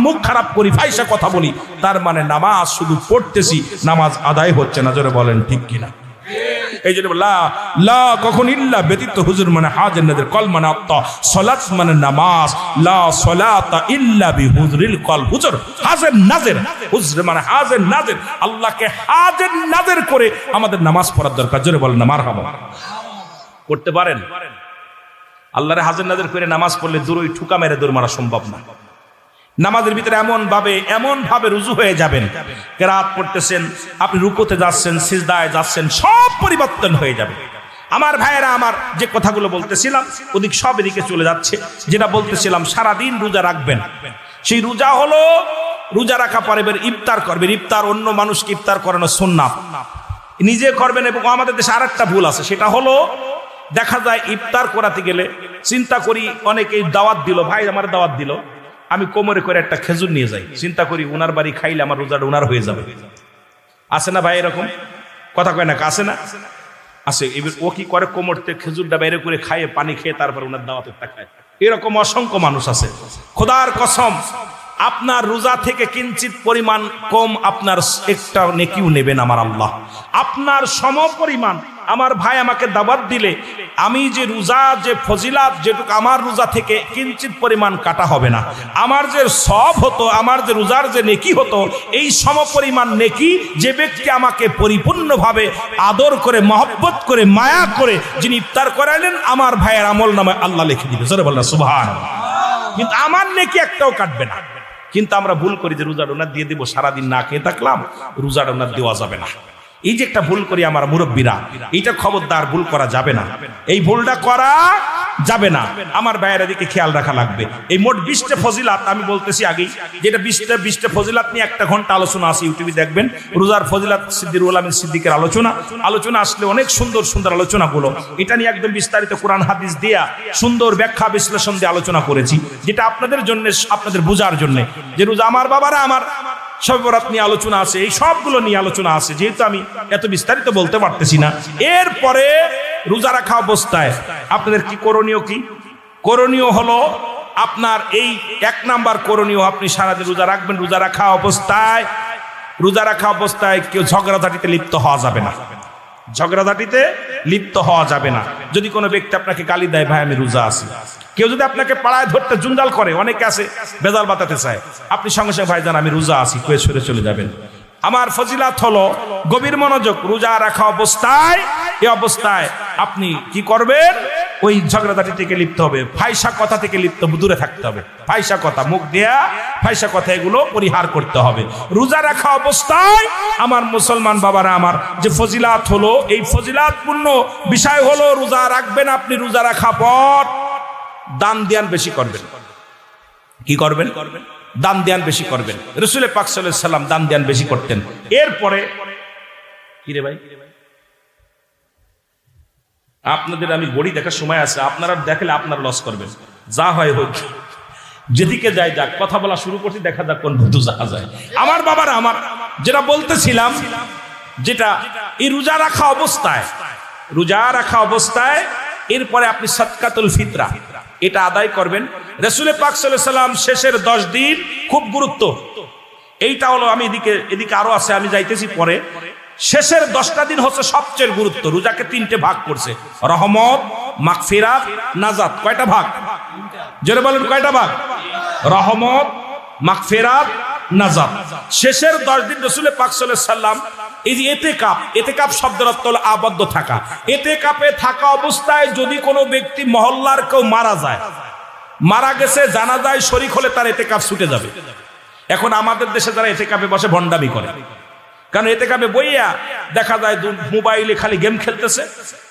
মুখ খারাপ করি, ফাইসা কথা বলি। তার মানে নামাজ শুধু পড়তেছি, নামাজ আদায় হচ্ছে না। জোরে বলেন ঠিক কিনা? এই জন্য লা কখন ইল্লা ব্যতীত হুজুর মানে হাজের নাজের, কল মানে আত্মা, সালাত মানে নামাজ, লা সালাতা ইল্লা বিহুজুরিল কল। হুজুর হাজের নাজের, হুজুর মানে হাজের নাজের, আল্লাহকে হাজের নাজের করে আমাদের নামাজ পড়ার দরকার। জোরে বলেন না মারহাবা। করতে পারেন? আল্লাহরে হাজের নাজের করে নামাজ পড়লে দূরই ঠুকা মেরে দৌড় মারা সম্ভব না। নামাজের ভিতরে এমন ভাবে রুজু হয়ে যাবেন, কেরাত পড়তেছেন, আপনি রুকুতে যাচ্ছেন, সিজদায় যাচ্ছেন, সব পরিবর্তন হয়ে যাবে। আমার ভাইয়েরা, আমার যে কথাগুলো বলতেছিলাম ওদিক সব এদিকে চলে যাচ্ছে। যেটা বলতেছিলাম, সারাদিন রোজা রাখবেন। সেই রোজা হলো, রোজা রাখা পরে ইফতার করবেন। ইফতার অন্য মানুষকে ইফতার করানো সুন্নাত, নিজে করবেন। এবং আমাদের দেশে আরেকটা ভুল আছে, সেটা হলো দেখা যায় ইফতার করাতে গেলে চিন্তা করি, অনেকেই দাওয়াত দিল, ভাই আমার দাওয়াত দিল, আমি কোমরে করে একটা খেজুর নিয়ে যাই, চিন্তা করি উনার বাড়ি খাইলে আমার রোজাটা উনার হয়ে যাবে। আছে না ভাই এরকম? কথা কয় না, আছে না? আছে। এবার ও কি করে, কোমরতে খেজুরটা বাইরে করে খাইয়ে পানি খেয়ে তারপর উনার দাওয়াতের খায়। এরকম অসংখ্য মানুষ আছে। খোদার কসম, আপনার রোজা থেকে কিঞ্চিত পরিমাণ কম আপনার একটা নেকিও নেবেন আমার আল্লাহ। আপনার সম পরিমাণ আমার ভাই আমাকে দাওয়াত দিলে আমি যে রোজা, যে ফজিলাত, যেটুকু আমার রোজা থেকে কিঞ্চিত পরিমাণ কাটা হবে না। আমার যে সব হতো, আমার যে রোজার যে নেকি হতো, এই সম পরিমাণ নেকি যে ব্যক্তি আমাকে পরিপূর্ণভাবে আদর করে, মহব্বত করে, মায়া করে যিনি ইফতার করালেন, আমার ভাইয়ের আমল নামে আল্লাহ লিখে দিবে। জোরে বললেন সুবহানাল্লাহ। কিন্তু আমার নেকি একটাও কাটবে না। কিন্তু আমরা ভুল করি যে রোজা ডোনার দিয়ে দিব, সারাদিন না খেয়ে থাকলাম, রোজা ডোনার দেওয়া যাবে না। এই যে একটা ভুল করি আমার মুরব্বীরা, এইটা খবরদার ভুল করা যাবে না, এই ভুলটা করা যাবে না। আমার ভাইয়ের দিকে খেয়াল রাখা লাগবে। এই মোট 20টা ফজিলাত আমি বলতেছি আগেই, যেটা 20টা ফজিলাত নিয়ে 1 ঘন্টা আলোচনা আছে, ইউটিউবে দেখবেন রোজার ফজিলাত, সিদ্দিকুল আমিন সিদ্দিকের আলোচনা আসলে অনেক সুন্দর সুন্দর আলোচনাগুলো, এটা নিয়ে একদম বিস্তারিত কোরআন হাদিস দিয়া সুন্দর ব্যাখ্যা বিশ্লেষণ দিয়ে আলোচনা করেছি, যেটা আপনাদের জন্য, আপনাদের বোঝার জন্য। যে রোজা আমার বাবারা, আমার শবে বরাত নিয়ে আলোচনা আছে, এই সবগুলো নিয়ে আলোচনা আছে, যেহেতু আমি এত বিস্তারিত বলতে পারতেছি না। এরপরে রোজা রাখা অবস্থায় আপনাদের কি করণীয়? কি করণীয় হলো আপনার এই 1 নাম্বার করণীয়, আপনি সারাদিন রোজা রাখবেন। রোজা রাখা অবস্থায় কেউ ঝগড়াঝাটিতে লিপ্ত হওয়া যাবে না। ঝগড়াঝাটিতে লিপ্ত হওয়া যাবে না। যদি কোনো ব্যক্তি আপনাকে গালি দেয়, ভাই আমি রোজা আছি, কেউ যদি আপনাকে পাড়ায় ধরতে জুন্ডাল করে, অনেকে আছে বেজাল বাতাতে চায়, আপনি সঙ্গে সঙ্গে ভাইজান আমি রোজা আছি কয়ে সরে চলে যাবেন। আমার ফজিলাত হলো গভীর মনোযোগ, রোজা রাখা অবস্থায়, এই অবস্থায় আপনি কি করবেন? ওই ঝগড়াঝাটি থেকে লিপ্ত হবে, ফাইসা কথা থেকে লিপ্ত, দূরে থাকতে হবে। ফাইসা কথা, মুখ দেয়া ফাইসা কথা, এগুলো পরিহার করতে হবে রোজা রাখা অবস্থায়। আমার মুসলমান বাবারা, আমার যে ফজিলাত হলো, এই ফজিলাতপূর্ণ বিষয় হলো রোজা রাখবেন আপনি। রোজা রাখা পর দান ধ্যান বেশি করবেন। কি করবেন? দান ধ্যান বেশি করবেন। রাসূল পাক সাল্লাল্লাহু আলাইহি সাল্লাম দান ধ্যান বেশি করতেন। এরপরে কি রে ভাই, আপনাদের আমি গড়ি দেখার সময় আছে, আপনারা দেখলে আপনারা লস করবেন। যা হয় হোক, যেদিকে যায় যাক, কথা বলা শুরু করছি, দেখা যাক কোন বন্ধু যাওয়া যায়। আমার বাবারা, আমার যেটা বলতেছিলাম, যেটা এই রোজা রাখা অবস্থায় এরপরে আপনি সাদকাতুল ফিতরা এটা আদায় করবেন। রাসূল পাক সাল্লাল্লাহু আলাইহি সাল্লাম শেষের 10 দিন খুব গুরুত্ব। এইটা হলো, আমি এদিকে আরো আছে, আমি যাইতেছি পরে। শেষের 10টা দিন হচ্ছে সবচেয়ে গুরুত্ব। রোজাকে 3টে ভাগ করছে, রহমত, মাগফিরাত, নাজাত। কয়টা ভাগ? জোরে বলেন, কয়টা ভাগ? রহমত, মাগফিরাত, নাজাত। শেষের 10 দিন রাসূল পাক সাল্লাল্লাহু আলাইহি সাল্লাম এই যে এতেকাপ শব্দের অর্থ হলো আবদ্ধ থাকা। এতেকাপে থাকা অবস্থায় যদি কোনো ব্যক্তি মহল্লার কেউ মারা গেছে, জানাজায় শরীক হলে তার এতেকাপ ছুটে যাবে। এখন আমাদের দেশে যারা এতেকাপে বসে ভণ্ডামি করে, কারণ এতেকাপে বইয়া দেখা যায় মোবাইলে খালি গেম খেলতেছে।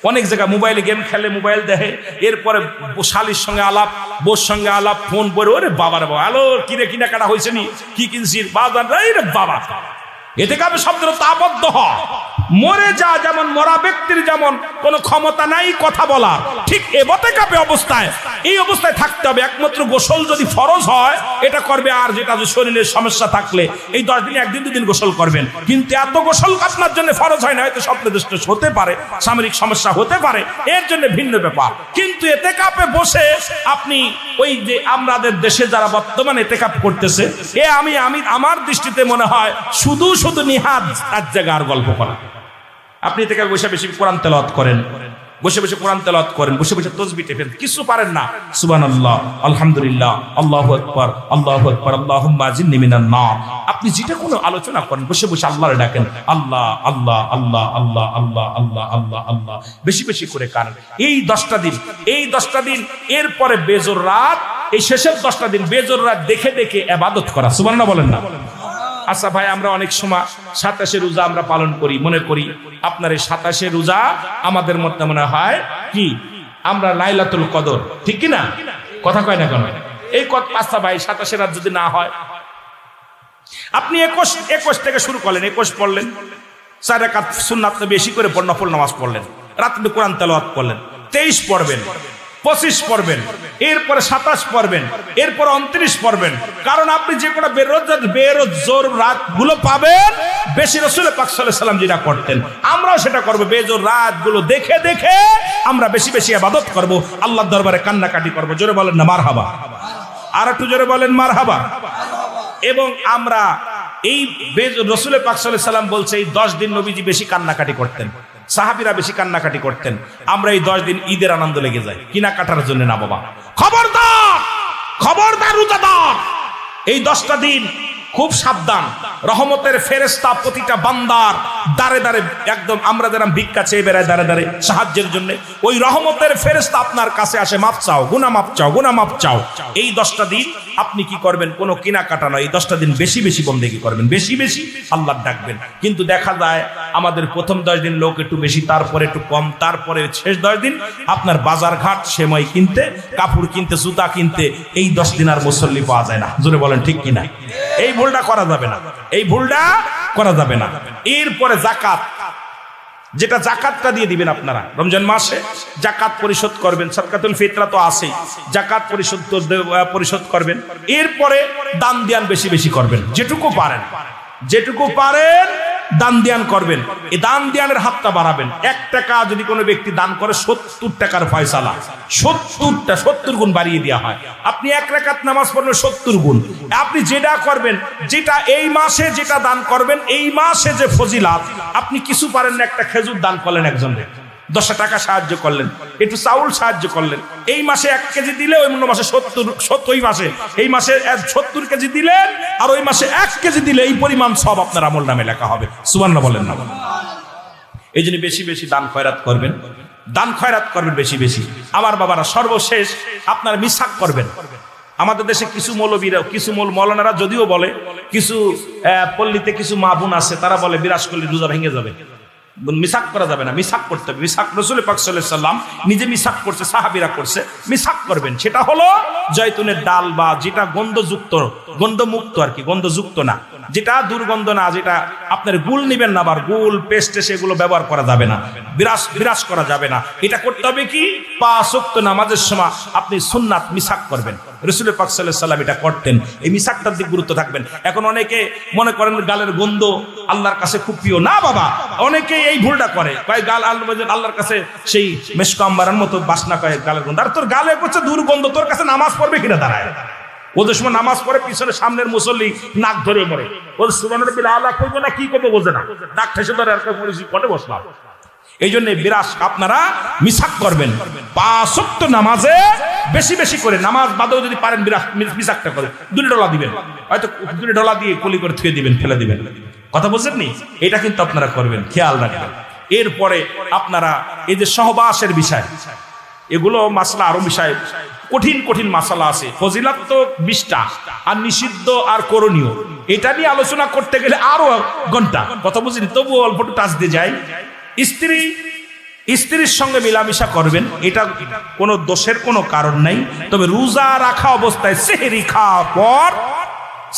অনেক জায়গায় মোবাইলে গেম খেলে, মোবাইল দেখে, এরপরে শালির সঙ্গে আলাপ, বোর সঙ্গে আলাপ, ফোন করে, ওরে বাবার বাবা, আলো কিনে কেনাকাটা হয়েছে নি, কি কিনছিস বাজার, রে বাবা। এতেকাপে শব্দের অর্থ আবদ্ধ হয়। মরে যা, যেমন মরা ব্যক্তির যেমন কোনো ক্ষমতা নাই কথা বলা, ঠিক এতেকাপে অবস্থায় এই অবস্থায় থাকতে হবে। একমাত্র গোসল যদি ফরজ হয় এটা করবে, আর যেটা শরীরের সমস্যা থাকলে এই 10 দিনে 1 দিন 2 দিন গোসল করবেন। কিন্তু এত গোসল আপনার জন্য ফরজ হয় না, হয়তো স্বপ্নদৃষ্ট হতে পারে, সামরিক সমস্যা হতে পারে, এর জন্য ভিন্ন ব্যাপার। কিন্তু এতেকাপে বসে আপনি ওই যে আমাদের দেশে যারা বর্তমানে এতেকাপ করতেছে, আমি আমার দৃষ্টিতে মনে হয় শুধু নিহাত এক জায়গার গল্প করা। আপনি এতেকাপে বসে বেশি কোরআন তেলাওয়াত করেন, বসে তাসবিহ টেপেন, কিছু পারেন না, সুবহানাল্লাহ, আলহামদুলিল্লাহ, আল্লাহু আকবার, আল্লাহুম্মা আজিরনি মিনান নার। আপনি যেটা কোনো আলোচনা করেন, বসে আল্লাহরে ডাকেন, আল্লাহ আল্লাহ আল্লাহ আল্লাহ আল্লাহ আল্লাহ আল্লাহ আল্লাহ, বেশি করে কারেন। এই 10টা দিন এরপরে বেজোর রাত, এই শেষের 10টা দিন বেজোর রাত দেখে ইবাদত করা। সুবহানাল্লাহ বলেন না? আচ্ছা ভাই, আমরা অনেক সময় 27 রোজা আমরা পালন করি, মনে করি আপনার এই 27 রোজা আমাদের মধ্যে মনে হয় কি আমরা লাইলাতুল কদর, ঠিক কি না? কথা কয় না কেন? এই আচ্ছা ভাই, 27 রাত যদি না হয়, আপনি 21 থেকে শুরু করলেন, 21 পড়লেন, 4 রাকাত সুন্নাত বেশি করে নফল নামাজ পড়লেন, রাতে কোরআন তেলাওয়াত করলেন, 23 পড়বেন, 25 পড়বেন, এরপরে 27 পড়বেন, এরপর 29 পড়বেন। কারণ আপনি যে কোনো বেরোজোর রাত গুলো পাবেন, বেশি রাসূল পাক সাল্লাল্লাহু আলাইহি সাল্লাম যেটা করতেন, আমরাও সেটা করবো। বেজোর রাত গুলো দেখে আমরা বেশি ইবাদত করব, আল্লাহর দরবারে কান্নাকাটি করব। জোরে বলেন না মারহাবা? আর একটু জোরে বলেন মারহাবা। এবং আমরা এই রাসূল পাক সাল্লাল্লাহু আলাইহি সাল্লাম বলছে, এই 10 দিন নবীজি বেশি কান্নাকাটি করতেন, সাহাবীরা বেশি কান্নাকাটি করতেন। আমরা এই 10 দিন ঈদের আনন্দ লেগে যায়, কিনাকাটার জন্য না বাবা। খবরদার রোজাদার, এই 10টা দিন খুব সাবধান। রহমতের ফেরেশতা প্রতিটা বান্দার দাঁড়ে একদম, আমরা যারা ভিক্ষা চেয়ে বেড়াই দাঁড়ে সাহায্যের জন্য, ওই রহমতের ফেরেশতা আপনার কাছে আসে, মাপ চাও, গুনাহ মাপ চাও। এই 10টা দিন আপনি কি করবেন? কোনো কেনাকাটা নয়, এই 10টা দিন বেশি বন্দেগী করবেন, বেশি আল্লাহ ডাকবেন। কিন্তু দেখা যায় আমাদের প্রথম 10 দিন লোক একটু বেশি, তারপরে একটু কম, তারপরে শেষ 10 দিন আপনার বাজার ঘাট, সেমাই কিনতে, কাপড় কিনতে, জুতা কিনতে, এই 10 দিন আর মুসল্লি পাওয়া যায় না। জোরে বলেন ঠিক কিনা? এই ভুলটা করা যাবে না। এরপরে জাকাত, যেটা জাকাতটা দিয়ে দিবেন আপনারা রমজান মাসে, জাকাত পরিশোধ করবেন। সাদকাতুল ফিতরা তো আছেই, জাকাত পরিশোধ করবেন। এরপরে দান ধ্যান বেশি করবেন, যেটুকু পারেন দান ধ্যান করবেন। এই দান ধ্যানের হাতটা বাড়াবেন। 1 টাকা যদি কোনো ব্যক্তি দান করে, 70 টাকার ফয়সালা, 70 গুণ বাড়িয়ে দেওয়া হয়। আপনি 1 রাকাত নামাজ পড়বেন, 70 গুণ। আপনি যেটা করবেন, যেটা এই মাসে যেটা দান করবেন, এই মাসে যে ফজিলাত, আপনি কিছু পারেন না, একটা খেজুর দান করলেন একজনের, 10 টাকা সাহায্য করলেন, একটু চাউল সাহায্য করলেন, এই মাসে 1 কেজি দিলে ওই মাসে 70, এই মাসে 70 কেজি দিলেন, আর ওই মাসে 1 কেজি দিলে এই পরিমাণ সব আপনার আমল নামে লেখা হবে। সুবহানাল্লাহ বলেন না? এই জন্য বেশি দান খয়রাত করবেন, বেশি। আমার বাবারা, সর্বশেষ আপনার মিসাক করবেন। আমাদের দেশে কিছু মৌলবীরা, কিছু মৌলানারা যদিও বলে, কিছু পল্লীতে কিছু মা বোন আছে, তারা বলে বিরাজ করলে রোজা ভেঙে যাবে। মিসাক করা যাবে না, মিসাক করতে হবে। মিসাক রাসূল পাক সাল্লাল্লাহু আলাইহি সাল্লাম নিজে মিসাক করছে, সাহাবীরা করছে, মিসাক করবেন। সেটা হলো জয়তুনের ডাল বা যেটা গন্ধযুক্ত, গন্ধমুক্ত আর কি, গন্ধযুক্ত না, যেটা দুর্গন্ধ না, যেটা আপনার গুল নিবেন না, আবার গুল পেস্টে সেগুলো ব্যবহার করা যাবে না, বিরাজ করা যাবে না। এটা করতে হবে কি 5 ওয়াক্ত নামাজের সময় আপনি সুন্নাত মিসাক করবেন। রাসূল পাক সাল্লাল্লাহু আলাইহি সাল্লাম এটা করতেন। এই মিসাকটার দিকে গুরুত্ব থাকবেন। এখন অনেকে মনে করেন গালের গন্ধ আল্লাহর কাছে খুব প্রিয় না বাবা, অনেকে এই ভুলটা করে, কয় গাল আল্লাহর কাছে সেই মেশক আম্বারের মতো বাসনা কয় গালের গন্ধ। আর তোর গালে করছে দুর্গন্ধ, তোর কাছে নামাজ পড়বে কিনা দাঁড়ায়? ওদের সময় নামাজ পড়ে পিছনে সামনের মুসল্লি নাক ধরে মরে, ওদের সুবহানাল্লাহি আল্লাহ করবে না কি করবে বোঝে না, নাক ঠেসে ধরে আর পড়েছি পড়ে বসলাম। এই জন্য বিরাস আপনারা মিসাক করবেন 5 ওয়াক্ত নামাজে বেশি বেশি করে, নামাজ বাদেও যদি পারেন মিসাকটা করে 2 ডলা দিবেন, হয়তো 2 ডলা দিয়ে কলি করে থুয়ে দিবেন, ফেলে দিবেন। কথা বলছেন নি? এটা কিন্তু আপনারা করবেন, খেয়াল রাখবেন। এরপরে আপনারা এই যে সহবাসের বিষয়, এগুলো মাসলা আরো বিষয়, কঠিন কঠিন মাসালা আছে। ফজিলত তো 20টা, আর নিষিদ্ধ আর করণীয়, এটা নিয়ে আলোচনা করতে গেলে আরো ঘন্টা। কথা বুঝিনি, তবু অল্প একটু টাচ দিয়ে যায়। স্ত্রীর সঙ্গে মিলামিশা করবেন, এটা কোনো দোষের কোনো কারণ নাই। তবে রোজা রাখা অবস্থায় সেহরি খাওয়ার পর,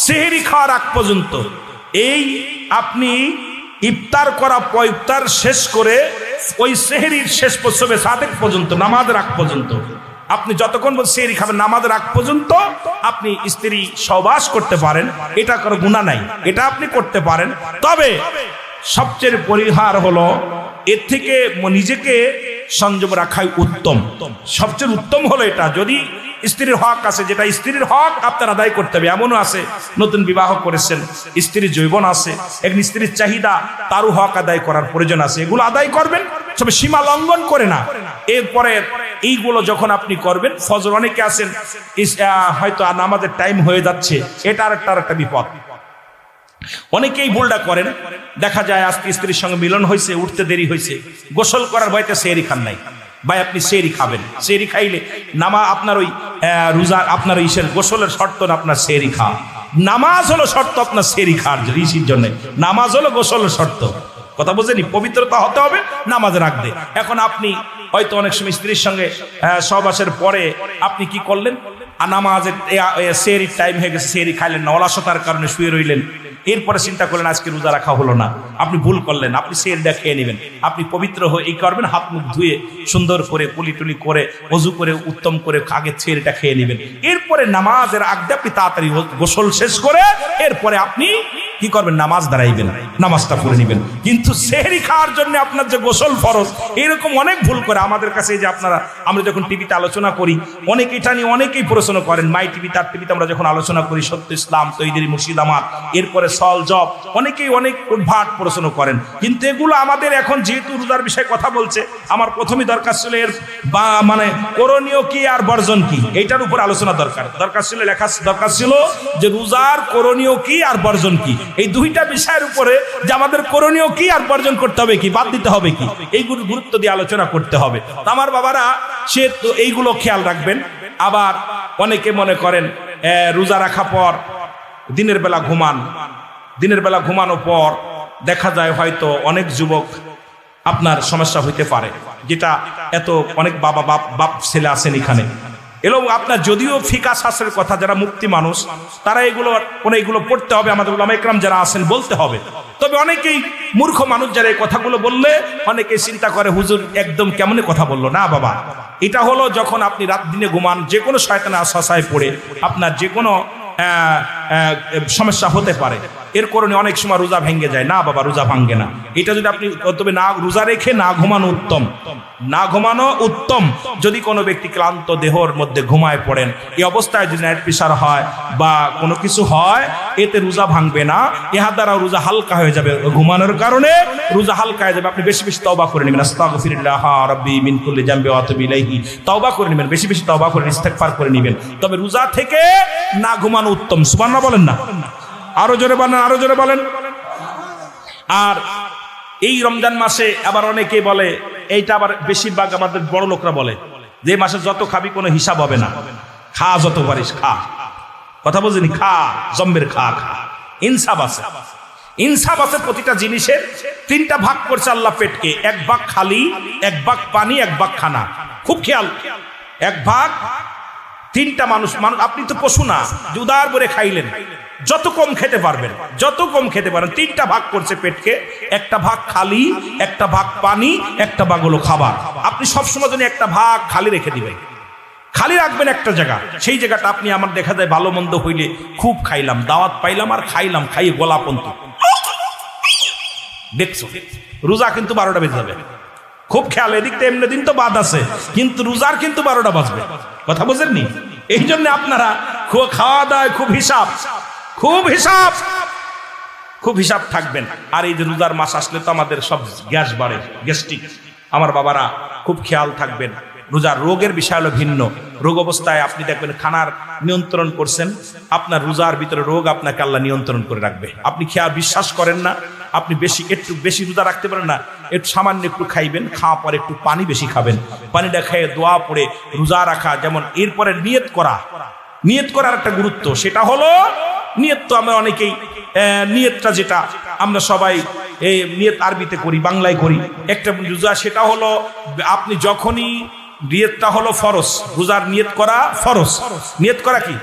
সেহরি খাওয়ার আগ পর্যন্ত, এই আপনি ইফতার করা ইফতার শেষ করে ওই সেহরির শেষ সাদেক পর্যন্ত, নামাজের আগ পর্যন্ত আপনি যতক্ষণ সেহরি খাবেন, নামাজের আগ পর্যন্ত আপনি স্ত্রী সহবাস করতে পারেন, এটা কোনো গুনাহ নাই, এটা আপনি করতে পারেন। তবে সবচেয়ে পরিহার হলো এর থেকে নিজেকে সংযম রাখাই উত্তম। সবচেয়ে উত্তম হলো এটা, যদি স্ত্রীর হক আছে, যেটা স্ত্রীর হক আপনার আদায় করতে হবে। এমনও আছে নতুন বিবাহ করেছেন, স্ত্রীর যৌবন আছে, এক স্ত্রীর চাহিদা, তারও হক আদায় করার প্রয়োজন আছে, এগুলো আদায় করবেন, তবে সীমা লঙ্ঘন করে না। এরপরে এইগুলো যখন আপনি করবেন, ফজর অনেকে আছেন হয়তো নামাজের টাইম হয়ে যাচ্ছে, এটা আরেকটা বিপদ। অনেকেই ভুলটা করেন, দেখা যায় আজকে স্ত্রীর সঙ্গে মিলন হয়েছে, উঠতে দেরি হয়েছে, গোসল করার ভয়তে সেহরি খান নাই। ভাই আপনি সেহরি খাবেন, সেহরি খাইলে আপনার ওই রোজার আপনার ইসের গোসলের শর্ত না, আপনার সেহরি খাওয়া। নামাজ হলো শর্ত আপনার সেহরি খাওয়ার ঋষির জন্য, নামাজ হলো গোসলের শর্ত। কথা বুঝেনি? পবিত্রতা হতে হবে নামাজের আগে। এখন আপনি হয়তো অনেক সময় স্ত্রীর সঙ্গে সহবাসের পরে আপনি কি করলেন, নামাজের সেহরির টাইম হয়ে গেছে, সেহরি খাইলেন না, অলসতার কারণে শুয়ে রইলেন। এরপরে চিন্তা করলেন আজকে রোজা রাখা হলো না, আপনি ভুল করলেন, আপনি সেহরিটা খেয়ে নেবেন। আপনি পবিত্র হয়ে এই করবেন, হাত মুখ ধুয়ে সুন্দর করে কুলি টুলি করে ওযু করে উত্তম করে আগে সেহরিটা খেয়ে নেবেন। এরপরে নামাজের আগে আপনি তাড়াতাড়ি গোসল শেষ করে এরপরে আপনি কি করবেন, নামাজ দাঁড়াইবেন, নামাজটা পড়ে নেবেন। কিন্তু সেহরি খাওয়ার জন্য আপনার যে গোসল ফরজ, এরকম অনেক ভুল করে আমাদের কাছে। যে আপনারা, আমরা যখন টিভিতে আলোচনা করি, অনেক এটা নিয়ে অনেকেই প্রশ্ন করেন, মাই টিভি তার টিভিতে আমরা যখন আলোচনা করি, সত্য ইসলাম, তৈরি মুর্শিদাবাদ, এরপরে সল জব, অনেকেই অনেক উদ্ভাট প্রশ্ন করেন। কিন্তু এগুলো আমাদের এখন যেহেতু রোজার বিষয়ে কথা বলছে, আমার প্রথমেই দরকার ছিল এর মানে করণীয় কি আর বর্জন কি, এইটার উপর আলোচনা দরকার ছিল, লেখা দরকার ছিল যে রোজার করণীয় কি আর বর্জন কি, এই দুইটা বিষয়ের উপরে যে আমাদের করণীয় কি আর বর্জন করতে হবে কি, বাদ দিতে হবে কি, এইগুলো গুরুত্ব দিয়ে আলোচনা করতে হবে। আমার বাবারা সে তো এইগুলো খেয়াল রাখবেন। আবার অনেকে মনে করেন রোজা রাখা পর দিনের বেলা ঘুমান, দিনের বেলা ঘুমানোর পর দেখা যায় হয়তো অনেক যুবক আপনার সমস্যা হইতে পারে, যেটা এত অনেক বাপ ছেলে আছেন এখানে। এলো আপনার যদিও ফিকা শাস্ত্রের কথা, যারা মুক্তি মানুষ তারা এগুলো পড়তে হবে, আমাদের উলামা ইকরাম যারা আছেন বলতে হবে। তবে অনেকেই মূর্খ মানুষ যারা এই কথাগুলো বললে অনেকেই চিন্তা করে হুজুর একদম কেমন কথা বললো। না বাবা, এটা হলো যখন আপনি রাত দিনে ঘুমান, যে কোনো শয়তানের আশায় পড়ে আপনার যে কোনো সমস্যা হতে পারে। এর কারণে অনেক সময় রোজা ভেঙে যায়। না বাবা, রোজা ভাঙ্গে না। এটা যদি আপনি, তবে না রোজা রেখে না ঘুমানো উত্তম, না ঘুমানো উত্তম। যদি কোনো ব্যক্তি ক্লান্ত দেহর মধ্যে ঘুমায় পড়েন, এই অবস্থায় যদি নাইট প্রেশার হয় বা কোনো কিছু হয়, এতে রোজা ভাঙবে না, ইহার দ্বারা রোজা হালকা হয়ে যাবে। ঘুমানোর কারণে রোজা হালকা হয়ে যাবে। আপনি বেশি বেশি তওবা করে নেবেন, আস্তাগফিরুল্লাহ রাব্বি মিন কুল্লি জামবি ওয়া আতুবু ইলাইহি, তওবা করে নেবেন, বেশি বেশি তওবা করে ইস্তেগফার করে নেবেন। তবে রোজা থেকে না ঘুমানো উত্তম। সুবহানাল্লাহ বলেন না? আরো জোরে বলেন, আরো জোরে বলেন। আর এই রমজান মাসে আবার অনেকে বলে, এইটা আবার বেশিরভাগ আমাদের বড় লোকরা বলে, যে মাসে যত খাবি কোনো হিসাব হবে না, খা যত পারিস খা। কথা বুঝিনি? খা জম্বের খা, খা, ইনসাফ আছে। ইনসাফ আছে প্রতিটা জিনিসের। তিনটা ভাগ করছে আল্লাহ পেটকে, এক ভাগ খালি, এক ভাগ পানি, এক ভাগ খানা। খুব খেয়াল, এক ভাগ তিনটা মানুষ। আপনি তো পশু না, উদার করে খাইলেন, যত কম খেতে পারবেন, যত কম খেতে পারেন। তিনটা ভাগ করছে পেটকে, একটা ভাগ খালি, একটা ভাগ পানি, একটা ভাগ হলো খাবার। আপনি সবসময় জন্য একটা ভাগ খালি রেখে দিবেন, খালি রাখবেন একটা জায়গা। সেই জায়গাটা আপনি, আমার দেখা যায় ভালো মন্দ হইলে খুব খাইলাম, দাওয়াত পাইলাম আর খাইলাম, খাইয়ে গলা পন্ত দেখছো, রোজা কিন্তু 12টা বেজে যাবে। খুব খেয়াল, এদিকটা এমনি দিন তো বাদ আছে, কিন্তু রোজার কিন্তু 12টা বাজবে। কথা বুঝেননি? এই জন্য আপনারা খাওয়া দাওয়ায় খুব হিসাব, খুব হিসাব, খুব হিসাব থাকবেন। আর এই যে রোজার মাস আসলে তো আমাদের সব গ্যাস বাড়ে, গ্যাস্ট্রিক। আমার বাবারা খুব খেয়াল থাকবেন। রোজার রোগের বিষয় হলো ভিন্ন। রোগ অবস্থায় আপনি দেখবেন খানার নিয়ন্ত্রণ করছেন, আপনার রোজার ভিতরে রোগ আপনাকে আল্লাহ নিয়ন্ত্রণ করে রাখবে। আপনি খেয়াল বিশ্বাস করেন না, আপনি একটু বেশি রোজা রাখতে পারেন না, একটু সামান্য একটু খাইবেন, খাওয়া পরে একটু পানি বেশি খাবেন, পানিটা খেয়ে দোয়া পড়ে রোজা রাখা। যেমন এরপরে নিয়ত করা, নিয়ত করার একটা গুরুত্ব, সেটা হলো নিয়ত। তো আমরা অনেকেই নিয়তটা যেটা আমরা সবাই এই নিয়ত আরবিতে করি, বাংলায় করি। একটা রোজা সেটা হলো আপনি যখনই নিয়তটা হলো ফরজ, রোজার নিয়ত করা ফরজ। নিয়ত করা কি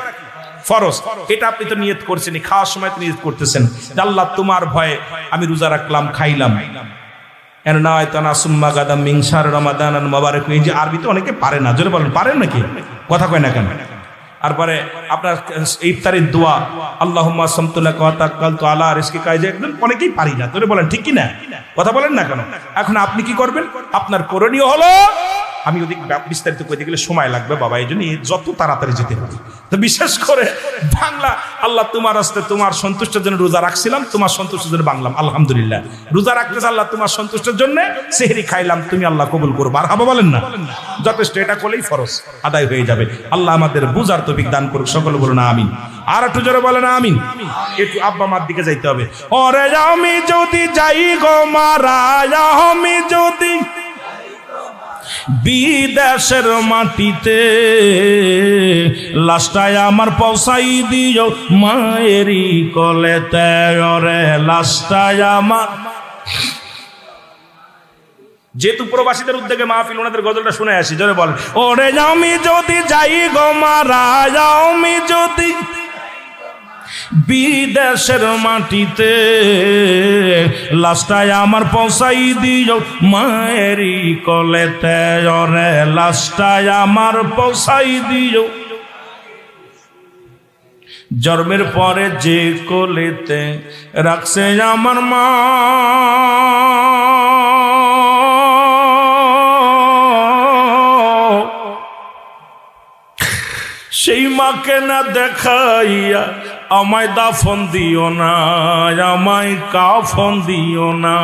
ফরজ, এটা আপনি তো নিয়ত করছেন, খাওয়ার সময় তো নিয়ত করতেছেন যে আল্লাহ তোমার ভয়ে আমি রোজা রাখলাম, খাইলাম। এই যে আরবিতে অনেকে পারে না, জোরে বলেন পারেন নাকি? কথা কয় না কেন? তারপরে আপনার ইফতারের দোয়া, আল্লাহুম্মা সামতুলাকা ওয়া তাওয়াক্কালতু আলা রিজকিকা, একদম অনেকেই পারি না, জোরে বলেন ঠিক কি না? কথা বলেন না কেন? এখন আপনি কি করবেন? আপনার করণীয় হলো, আমি ওদিক বিস্তারিত করতে গেলে সময় লাগবে বাবা, এই জন্য যত তাড়াতাড়ি যেতে হবে। তো বিশেষ করে বাংলা, আল্লাহ তোমার রাস্তায় তোমার সন্তুষ্টের জন্য রোজা রাখছিলাম, তোমার সন্তুষ্টের জন্য বাংলাম আলহামদুলিল্লাহ। রোজা রাখতেছে আল্লাহ তোমার সন্তুষ্টের জন্য, সেহরি খাইলাম, তুমি আল্লাহ কবুল করো। আর হাবা বলেন না, যথেষ্ট, এটা করলেই ফরজ আদায় হয়ে যাবে। আল্লাহ আমাদের বুঝার তৌফিক দান করুক, সকলে বলুন আমিন। আর একটু জোরে বলেন আমিন। একটু আব্বা মার দিকে যাইতে হবে। ওরে আমি যদি যাই গো মারা, আমি যদি বিদেশের মাটিতে, লাশটায় আমার পৌঁছাই দিও মায়েরই কোলেতে। ওরে লাশটায় আমার, যেহেতু প্রবাসীদের উদ্যোগে মাহফিল, ওনাদের গজলটা শুনে আসি, জোরে বল। ওরে আমি যদি যাই গো মারা, আমি যদি বিদেশের মাটিতে, লাশটায় আমার পৌঁছাই দিও মায়েরই কোলেতে। ওরে লাশটায় আমার পৌঁছাই দিও, জন্মের পরে যে কোলেতে রাখছে আমার মা, সেই মাকে না দেখাইয়া আমায় দাফন দিও না, আমায় কাফন দিও না।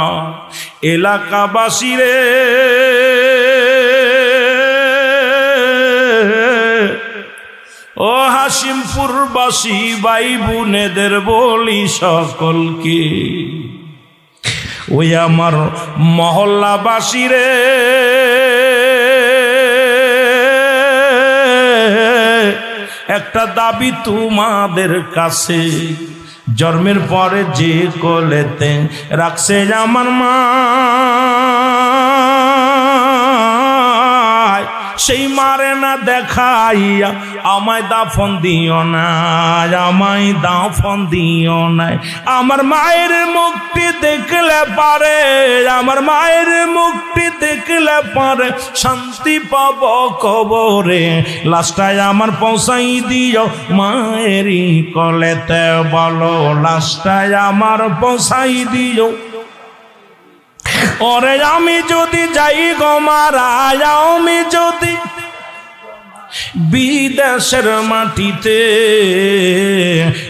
এলাকাবাসী রে, ও হাসিমপুরবাসী ভাই বোনেদের বলি সকলকে, ওই আমার মহল্লাবাসী রে, একটা দাবি তোমাদের কাছে, জন্মের পরে যে কোলেতে রাখছে আমার মা, সেই মারে না দেখাইয়া আমায় দাফন দিও না, আমায় দাফন দিও না। আমার মায়ের মুখটি দেখলে পারে, আমার মায়ের মুখটি দেখলে পারে শান্তি পাব কবরে। লাশটায় আমার পৌঁছাই দিও মায়েরই কোলেতে, বলো লাশটায় আমার পৌঁছাই দিও। ওরে আমি যদি যাই গো মারা, আমি যদি বিদেশের মাটিতে,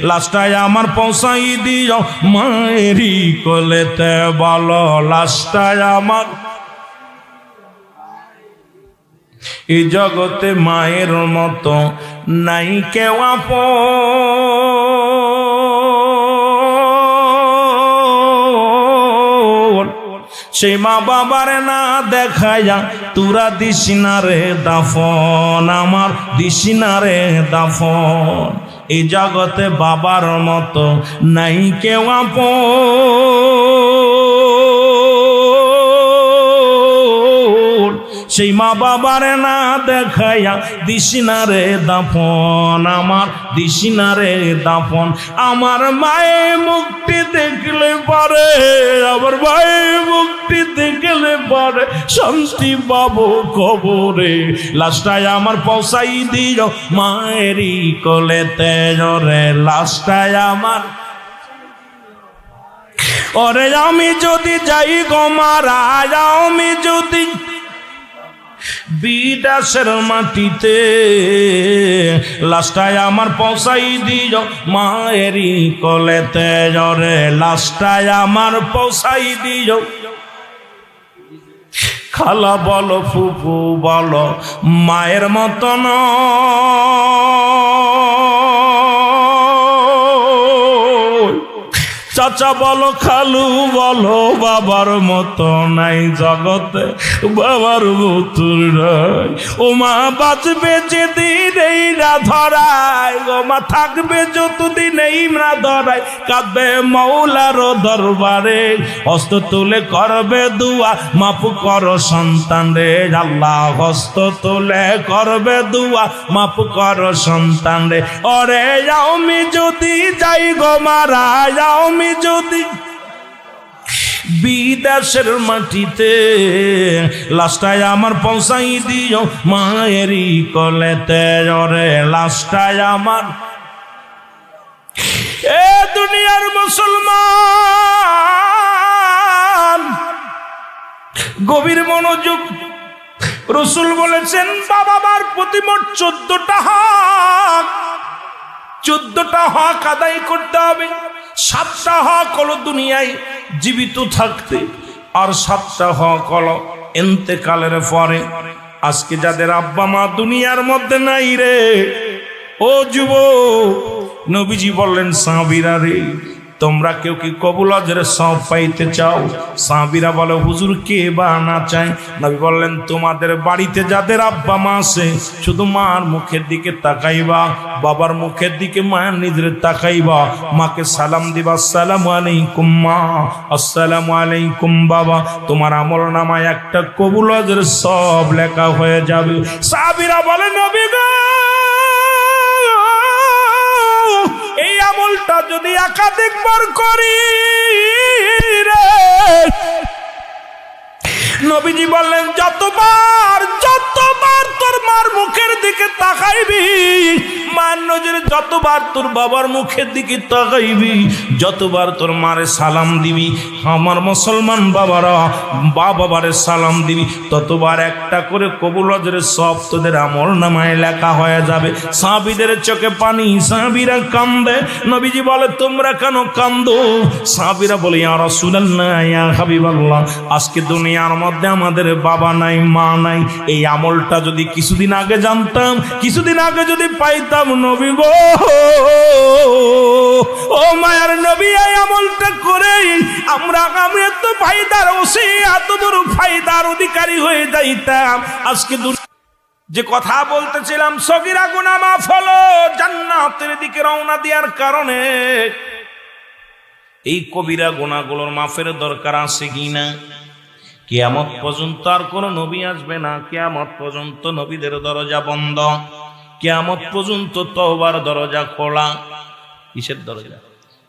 লাশটায় আমার পৌঁছাই দিও মায়েরই কোলেতে, বলো লাশটায় আমার। এই জগতে মায়ের মতো নাই কেউ আপন, সেই মা বাবার না দেখায়া তোরা দিস না রে দাফন, আমার দিস না রে দাফন। এই জগতে বাবার মতো নাই কেউ আপন। সেই মা বাবারে না দেখাইয়া দিশিনারে দাফন, আমার দিশিনারে দাফন। আমার মায়ের মুক্তি দেখলে পারে, আমার মায়ের মুক্তি দেখলে পারে শান্তি পাবো কবরে। লাশটায় আমার পৌঁছাই দিও মায়েরই কোলেতে জরে, লাশটায় আমার। ওরে আমি যদি যাই গো মারা, আমি যদি বিদেশের মাটিতে, লাশটায় আমার পৌঁছাই দিও মায়েরই কোলেতে জরে, লাশটায় আমার পৌঁছাই দিও। খালা বলো ফুফু বলো মায়ের মতন, চাচা বলো খালু বলো বাবার মতো নাই জগতে, বাবার মতো নাই। ও মা বাঁচবে যেদিন এই না ধরায়, ও মা থাকবে যতদিন এই না ধরায়, কাঁদবে মৌলার দরবারে, হস্ত তুলে করবে দুয়া মাফ করো সন্তান রে। আল্লাহ হস্ত তুলে করবে দুয়া মাফ করো সন্তান রে। ওরে আমি যদি যাই গো মারা, আমি যদি বিদেশের মাটিতে, লাশটায় আমার পৌঁছাই দিও মায়েরই কোলেতে জরে, লাশটায় আমার। এ দুনিয়ার মুসলমান গভীর মনোযোগ। রাসূল বলেছেন বাবা মার প্রতি মোট 14টা হক, 14টা হক আদায় করতে হবে। 7টা হক হলো দুনিয়ায় জীবিত থাকতে, আর 7টা হক হলো ইন্তেকালের পরে। আজকে যাদের আব্বা মা দুনিয়ার মধ্যে নাই রে, ও যুবক, নবীজি বললেন সাহাবীরা রে, তোমরা কেউ কি কবুল আজরে সওয়াব পাইতে চাও? সাহাবীরা বলে হুজুর কে বা না চায়? নবী বললেন তোমাদের বাড়িতে যাদের আব্বা মা আছে, শুধু মার মুখের দিকে তাকাইবা, বাবার মুখের দিকে মায়ের নিজের তাকাইবা, মাকে সালাম দিবা, আসসালামু আলাইকুম মা, আসসালামু আলাইকুম বাবা। তোমার আমল নামায় একটা কবুল আজরে সওয়াব লেখা হয়ে যাবে। সাহাবীরা বলে নবী গো, এই আমলটা যদি একাধিকবার করি রে, নবীজি বললেন যতবার তোর মার মুখের দিকে তাকাইবি, মার নজরে যতবার তোর বাবার মুখের দিকে তাকাইবি, যতবার তোর মারে সালাম দিবি, আমার মুসলমান বাবারা বাবারে সালাম দিবি, ততবার একটা করে কবুল আজরে সব তোদের আমল নামায় লেখা হয়ে যাবে। সাহাবীদের চোখে পানি, সাহাবীরা কান্দে। নবীজি বলে তোমরা কেন কান্দো? সাহাবীরা বলে ইয়া রাসূলুল্লাহ, ইয়া হাবিবাল্লাহ, আজকে দুনিয়ার মধ্যে আমাদের বাবা নাই মা নাই, এই আমলটা যদি কিছুদিন আগে জানতাম, কিছুদিন আগে যদি পাইতাম নবী গো, ও মায়ার নবী, এই আমলটা করে আমরা এত ফায়দার, এত বড় ফায়দার অধিকারী হয়ে যাইতাম। আজকে যে কথা বলতেছিলাম, সগীরা গুনাহ মাফ হলো, জান্নাতের দিকে রওনা দেওয়ার কারণে এই কবিরা গুনাহগুলোর মাফের দরকার আছে কিনা? কিয়ামত পর্যন্ত আর কোনো নবী আসবে না, কিয়ামত পর্যন্ত নবীদের দরজা বন্ধ, কিয়ামত পর্যন্ত তওবার দরজা খোলা। কিসের দরজা?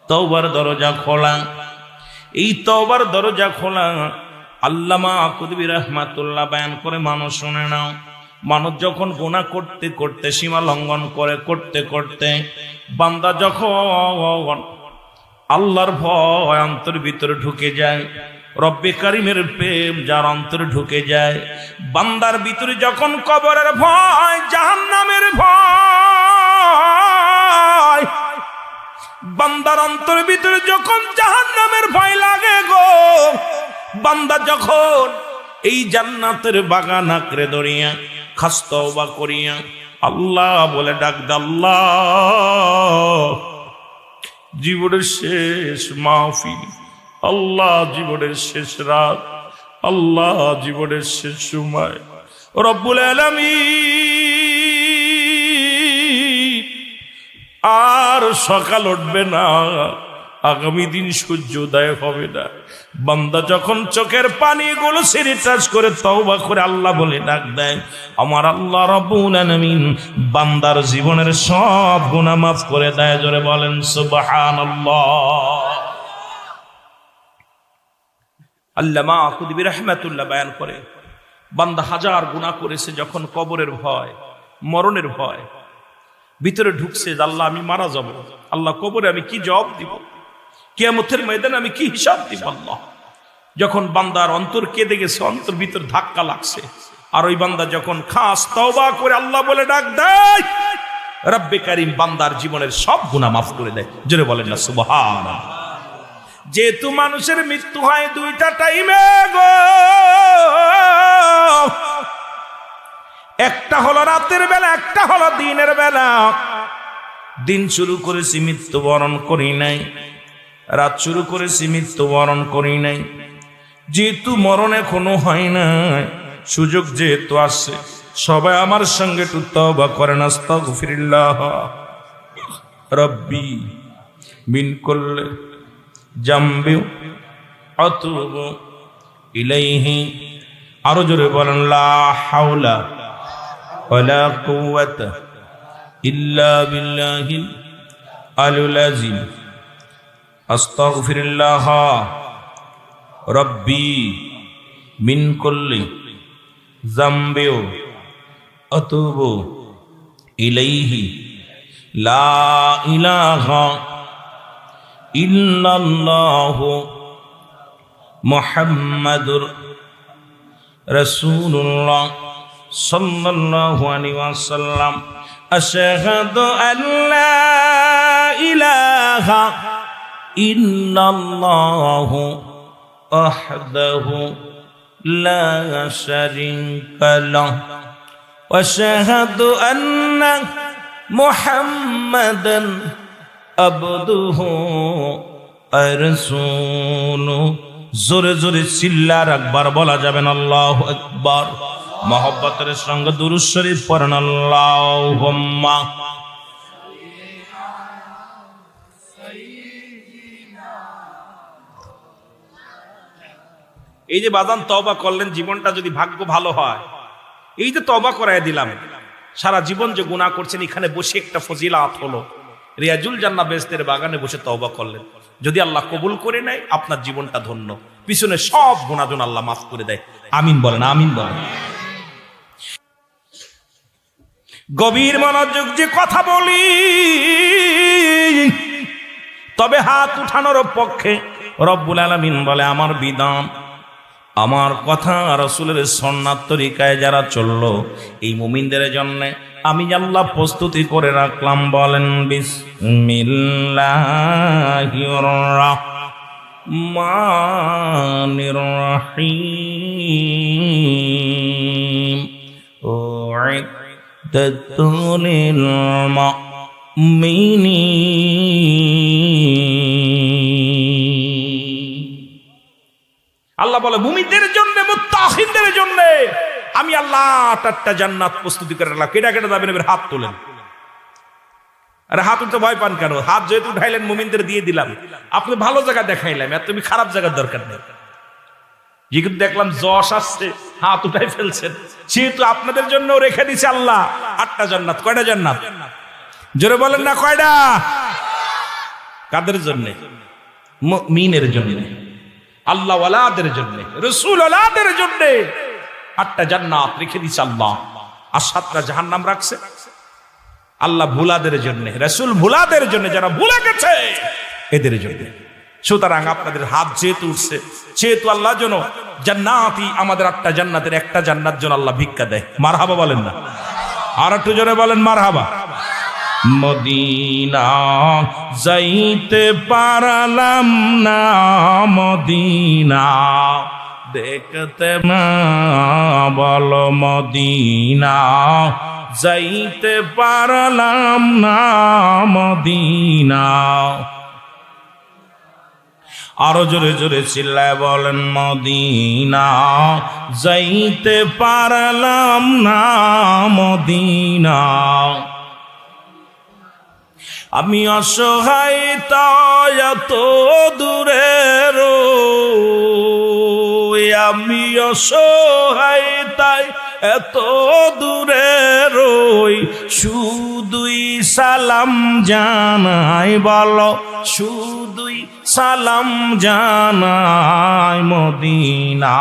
তওবার দরজা খোলা। এই তওবার দরজা খোলা আল্লামা কুতুবী রাহমাতুল্লাহ বয়ান করে, মানুষ শুনে নাও, মানুষ যখন গুনাহ করতে করতে সীমা লঙ্ঘন করে, করতে করতে বান্দা যখন আল্লাহর ভয় অন্তরের ভিতরে ঢুকে যায়, রব্বে কারিমের প্রেম যার অন্তরে ঢুকে যায়, বান্দার ভিতরে যখন কবরের ভয়, জাহান্নামের ভয়, বান্দার অন্তরের ভিতরে যখন জাহান্নামের ভয় লাগে গো, বান্দা যখন এই জান্নাতের বাগান আঁকড়ে ধরিয়া খাস তওবা করিয়া আল্লাহ বলে ডাক দে, আল্লাহ জীবনের শেষ মাহফিল, আল্লাহ জীবনের শেষ রাত, আল্লাহ জীবনের শেষ সময়, রব্বুল আলামিন সকাল উঠবে না, আগামী দিন সূর্যোদয় হবে না। বান্দা যখন চোখের পানিগুলো স্যানিটাইজ করে তওবা করে আল্লাহ বলে ডাক দেয়, আমার আল্লাহ রাব্বুল আলামিন বান্দার জীবনের সব গুনাহ মাফ করে দেয়। জোরে বলেন সুবহানাল্লাহ। আল্লামা কুতুবী রাহমাতুল্লাহ বয়ান করে, বান্দা হাজার গুনাহ করেছে, যখন কবরের ভয়, মরণের ভয় ভিতরে ঢুকছে, আল্লাহ আমি মারা যাব, আল্লাহ কবরে আমি কি জবাব দিব, কিয়ামতের ময়দানে আমি কি হিসাব দিব আল্লাহ। যখন বান্দার অন্তর কেঁদে গেছে, অন্তর ভিতর ধাক্কা লাগছে, আর ওই বান্দা যখন খাস তওবা করে আল্লাহ বলে ডাক দেয়, রব্বে কারীম বান্দার জীবনের সব গুনাহ মাফ করে দেয়। জোরে বলেন না সুবহানাল্লাহ। যেহেতু মানুষের মৃত্যু হয় দুইটা টাইমে গো, একটা হলো রাতের বেলা, একটা হলো দিনের বেলা। দিন শুরু করেছি মৃত্যুবরণ করি নাই, রাত শুরু করেছি মৃত্যুবরণ করি নাই। যেহেতু মরণ এখনো হয় না, সুযোগ যেহেতু আসছে, সবাই আমার সঙ্গে একটু তওবা করেন। আস্তাগফিরুল্লাহ রব্বি মিন কুল্লি জামবি আতুবু ইলাইহি। আরো জোরে বলেন, লা হাওলা ওয়ালা কুওয়াতা ইল্লা বিল্লাহিল আলিয়্যিল আযীম। আস্তাগফিরুল্লাহ রব্বি মিন কুল্লি জামবি আতুবু ইলাইহি লা ইলাহা ইল্লাল্লাহু মুহাম্মাদুর রাসূলুল্লাহ সাল্লাল্লাহু আলাইহি ওয়াসাল্লাম। আশহাদু আল্লা ইলাহা ইল্লাল্লাহু ওয়াহদাহু লা শারীকা লাহু ওয়া আশহাদু আন্না মুহাম্মাদান আবদুহু ওয়া রাসূলুহু। জোরে জোরে চিল্লার একবার বলা যাবেন আল্লাহু আকবার। মহব্বতের সঙ্গে দুরূদ শরীফ পড়েন, আল্লাহুম্মা। এই যে বাজান তওবা করলেন, জীবনটা যদি ভাগ্য ভালো হয়, এই যে তওবা করায় দিলাম, সারা জীবন যে গুনাহ করছেন, এখানে বসে একটা ফজিলাত হলো, রিয়াজুল জান্নাহ বেহেশতের বাগানে বসে তওবা করলেন। যদি আল্লাহ কবুল করে নেয়, আপনার জীবনটা ধন্য, পিছনে সব গুনাহ যেন আল্লাহ মাফ করে দেয়। আমিন বলেন, আমিন বলেন। গভীর মনোযোগ যে কথা বলি, তবে হাত উঠানোর পক্ষে রব্বুল আলামিন বলে, আমার বিধান, আমার কথা, রাসূলের সুন্নাত তরিকায় যারা চললো, এই মুমিনদের জন্য আমি আল্লাহ প্রস্তুতি করে রাখলাম। বলেন বিসমিল্লাহির রাহমানির রহিম। উইদ্দাতুল লিল মুমিনিন। আল্লাহ বলে, মুমিনদের জন্য, মুত্তাকিনদের জন্য আমি আল্লাহ আটটা জান্নাত প্রস্তুতি করে রাখলাম। কেটা কেটা যাবেন, এবার হাত তোলেন। আরে হাত উঠতে ভয় পান কেন? হাত যেহেতু উঠাইলেন, মুমিনদের দিয়ে দিলাম। আপনি ভালো জায়গা দেখাইলাম, আর তুমি খারাপ জায়গার দরকার নেই। যেহেতু দেখলাম যশ আসছে, হাত উঠাই ফেলছেন, সেহেতু আপনাদের জন্য রেখে দিছে আল্লাহ আটটা জান্নাত। কয়টা জান্নাত? জোরে বলেন না, কয়টা? কাদের জন্য? মুমিনের জন্য, আল্লাহ ওয়ালাদের জন্য, রাসূল ওয়ালাদের জন্য আটটা জান্নাত রেখে দিছে আল্লাহ। আর সাতটা জাহান্নাম রাখছে আল্লাহ ভুলাদের জন্য, রাসূল ভুলাদের জন্য, যারা ভুলে গেছে এদের জন্য। সুতরাং আপনাদের হাত যেহেতু উঠছে, সেহেতু আল্লাহ যেন জান্নাতি, আমাদের আটটা জান্নাতের একটা জান্নাত যেন আল্লাহ ভিক্ষা দেয়। মারহাবা বলেন না? আর একটু জোরে বলেন মারহাবা। মদিনা যাইতে পারলাম না, মদিনা দেখতে না, বল মদিনা যাইতে পারলাম না, মদিনা। আরো জোরে জোরে চিল্লায় বলেন, মদিনা যাইতে পারলাম না, মদিনা। আমি অসহায় তাই এত দূরে রই, আমি অসহায় তাই এত দূরে রই, শুধুই সালাম জানাই, বলো শুধুই সালাম জানাই মদিনা,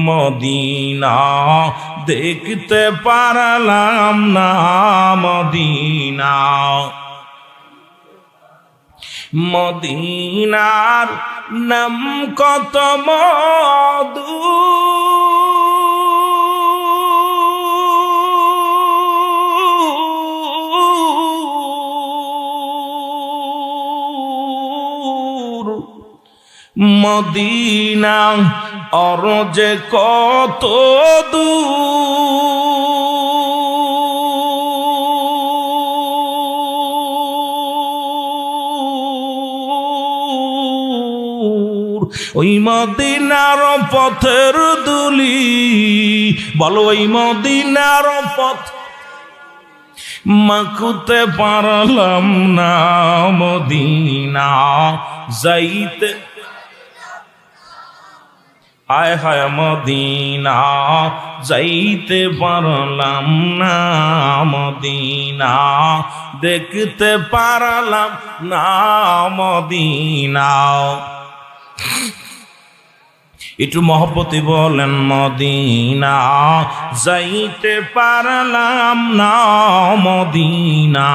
মদিনা দেখতে পারলাম না মদিনা। মদিনার নাম কত মধু, মদিনা আর যে কত দূর, ওই মদিনার পথের দুলি, বলো ওই মদিনার পথ মাখুতে পারলাম না মদিনা যাইতে, আয় হায় মদিনা যাইতে পারলাম না মদিনা, দেখতে পারলাম না মদিনা। একটু মহব্বতে বলেন মদিনা যাইতে পারলাম না মদিনা।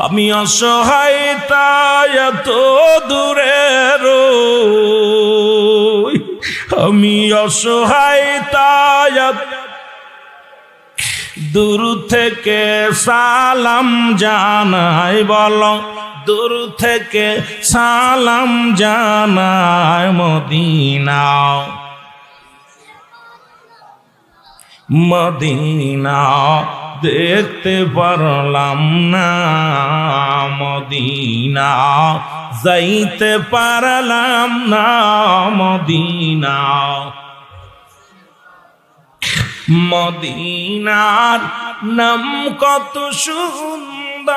আমি অসহায় তাই এত দূরে রই, আমি অসহায় তাই দূর থেকে সালাম জানাই, বলো দূর থেকে সালাম জানাই মদিনা, মদিনা দেখতে পারলাম না মদিনা, যাইতে পারলাম না মদিনা। মদিনার নাম কত সুন্দর,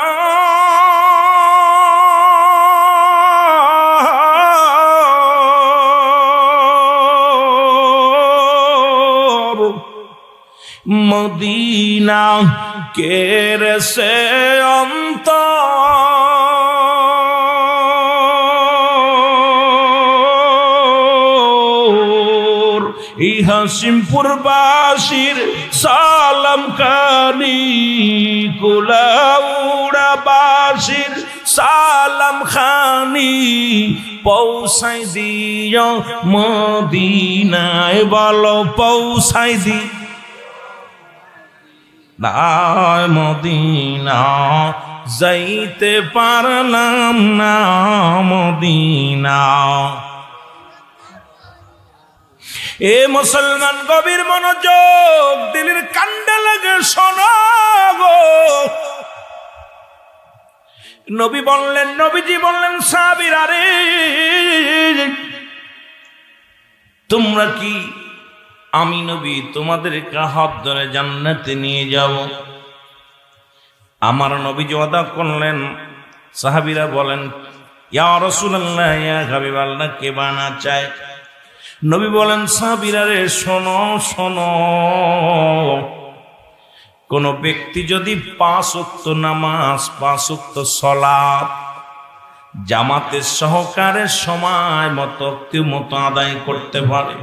মদিনা কেরে সে অন্তর, এই হাসিমপুর বাসীর সালাম খানি, কুলাউড়া বাসীর সালাম খানি, পৌঁছাই দিও মদিনায়, বলো পৌঁছাই দি দায় মদিনা, যাইতে পারলাম না মদিনা। এ মুসলমান গভীর মনোযোগ দিলের কান্দে লাগে শোনো গো। নবী বললেন, নবীজি বললেন সাহাবীরা রে, তোমরা কি আমি নবী তোমাদেরকে হাত ধরে জান্নাতে নিয়ে যাব? আমার নবীজি ওয়াদা করলেন। সাহাবীরা বলেন, ইয়া রাসূলুল্লাহ, ইয়া হাবিবাল্লাহ, কে বানা চায়? নবী বলেন, সাহাবীরা রে শোনো শোনো, কোন ব্যক্তি যদি 5 ওয়াক্ত নামাজ, 5 ওয়াক্ত সালাত জামাতের সহকারে সময় মতো আদায় করতে পারে,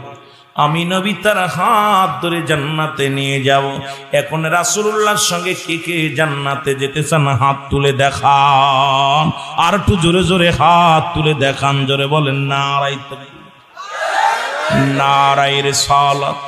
আমি নবী তার হাত ধরে জান্নাতে নিয়ে যাব। এখন রাসূলুল্লাহর সঙ্গে কে কে জান্নাতে যেতে চান হাত তুলে দেখান, আর একটু জোরে জোরে হাত তুলে দেখান, জোরে বলেন নারায়ে তাকবীর, নারায়ে রিসালাত,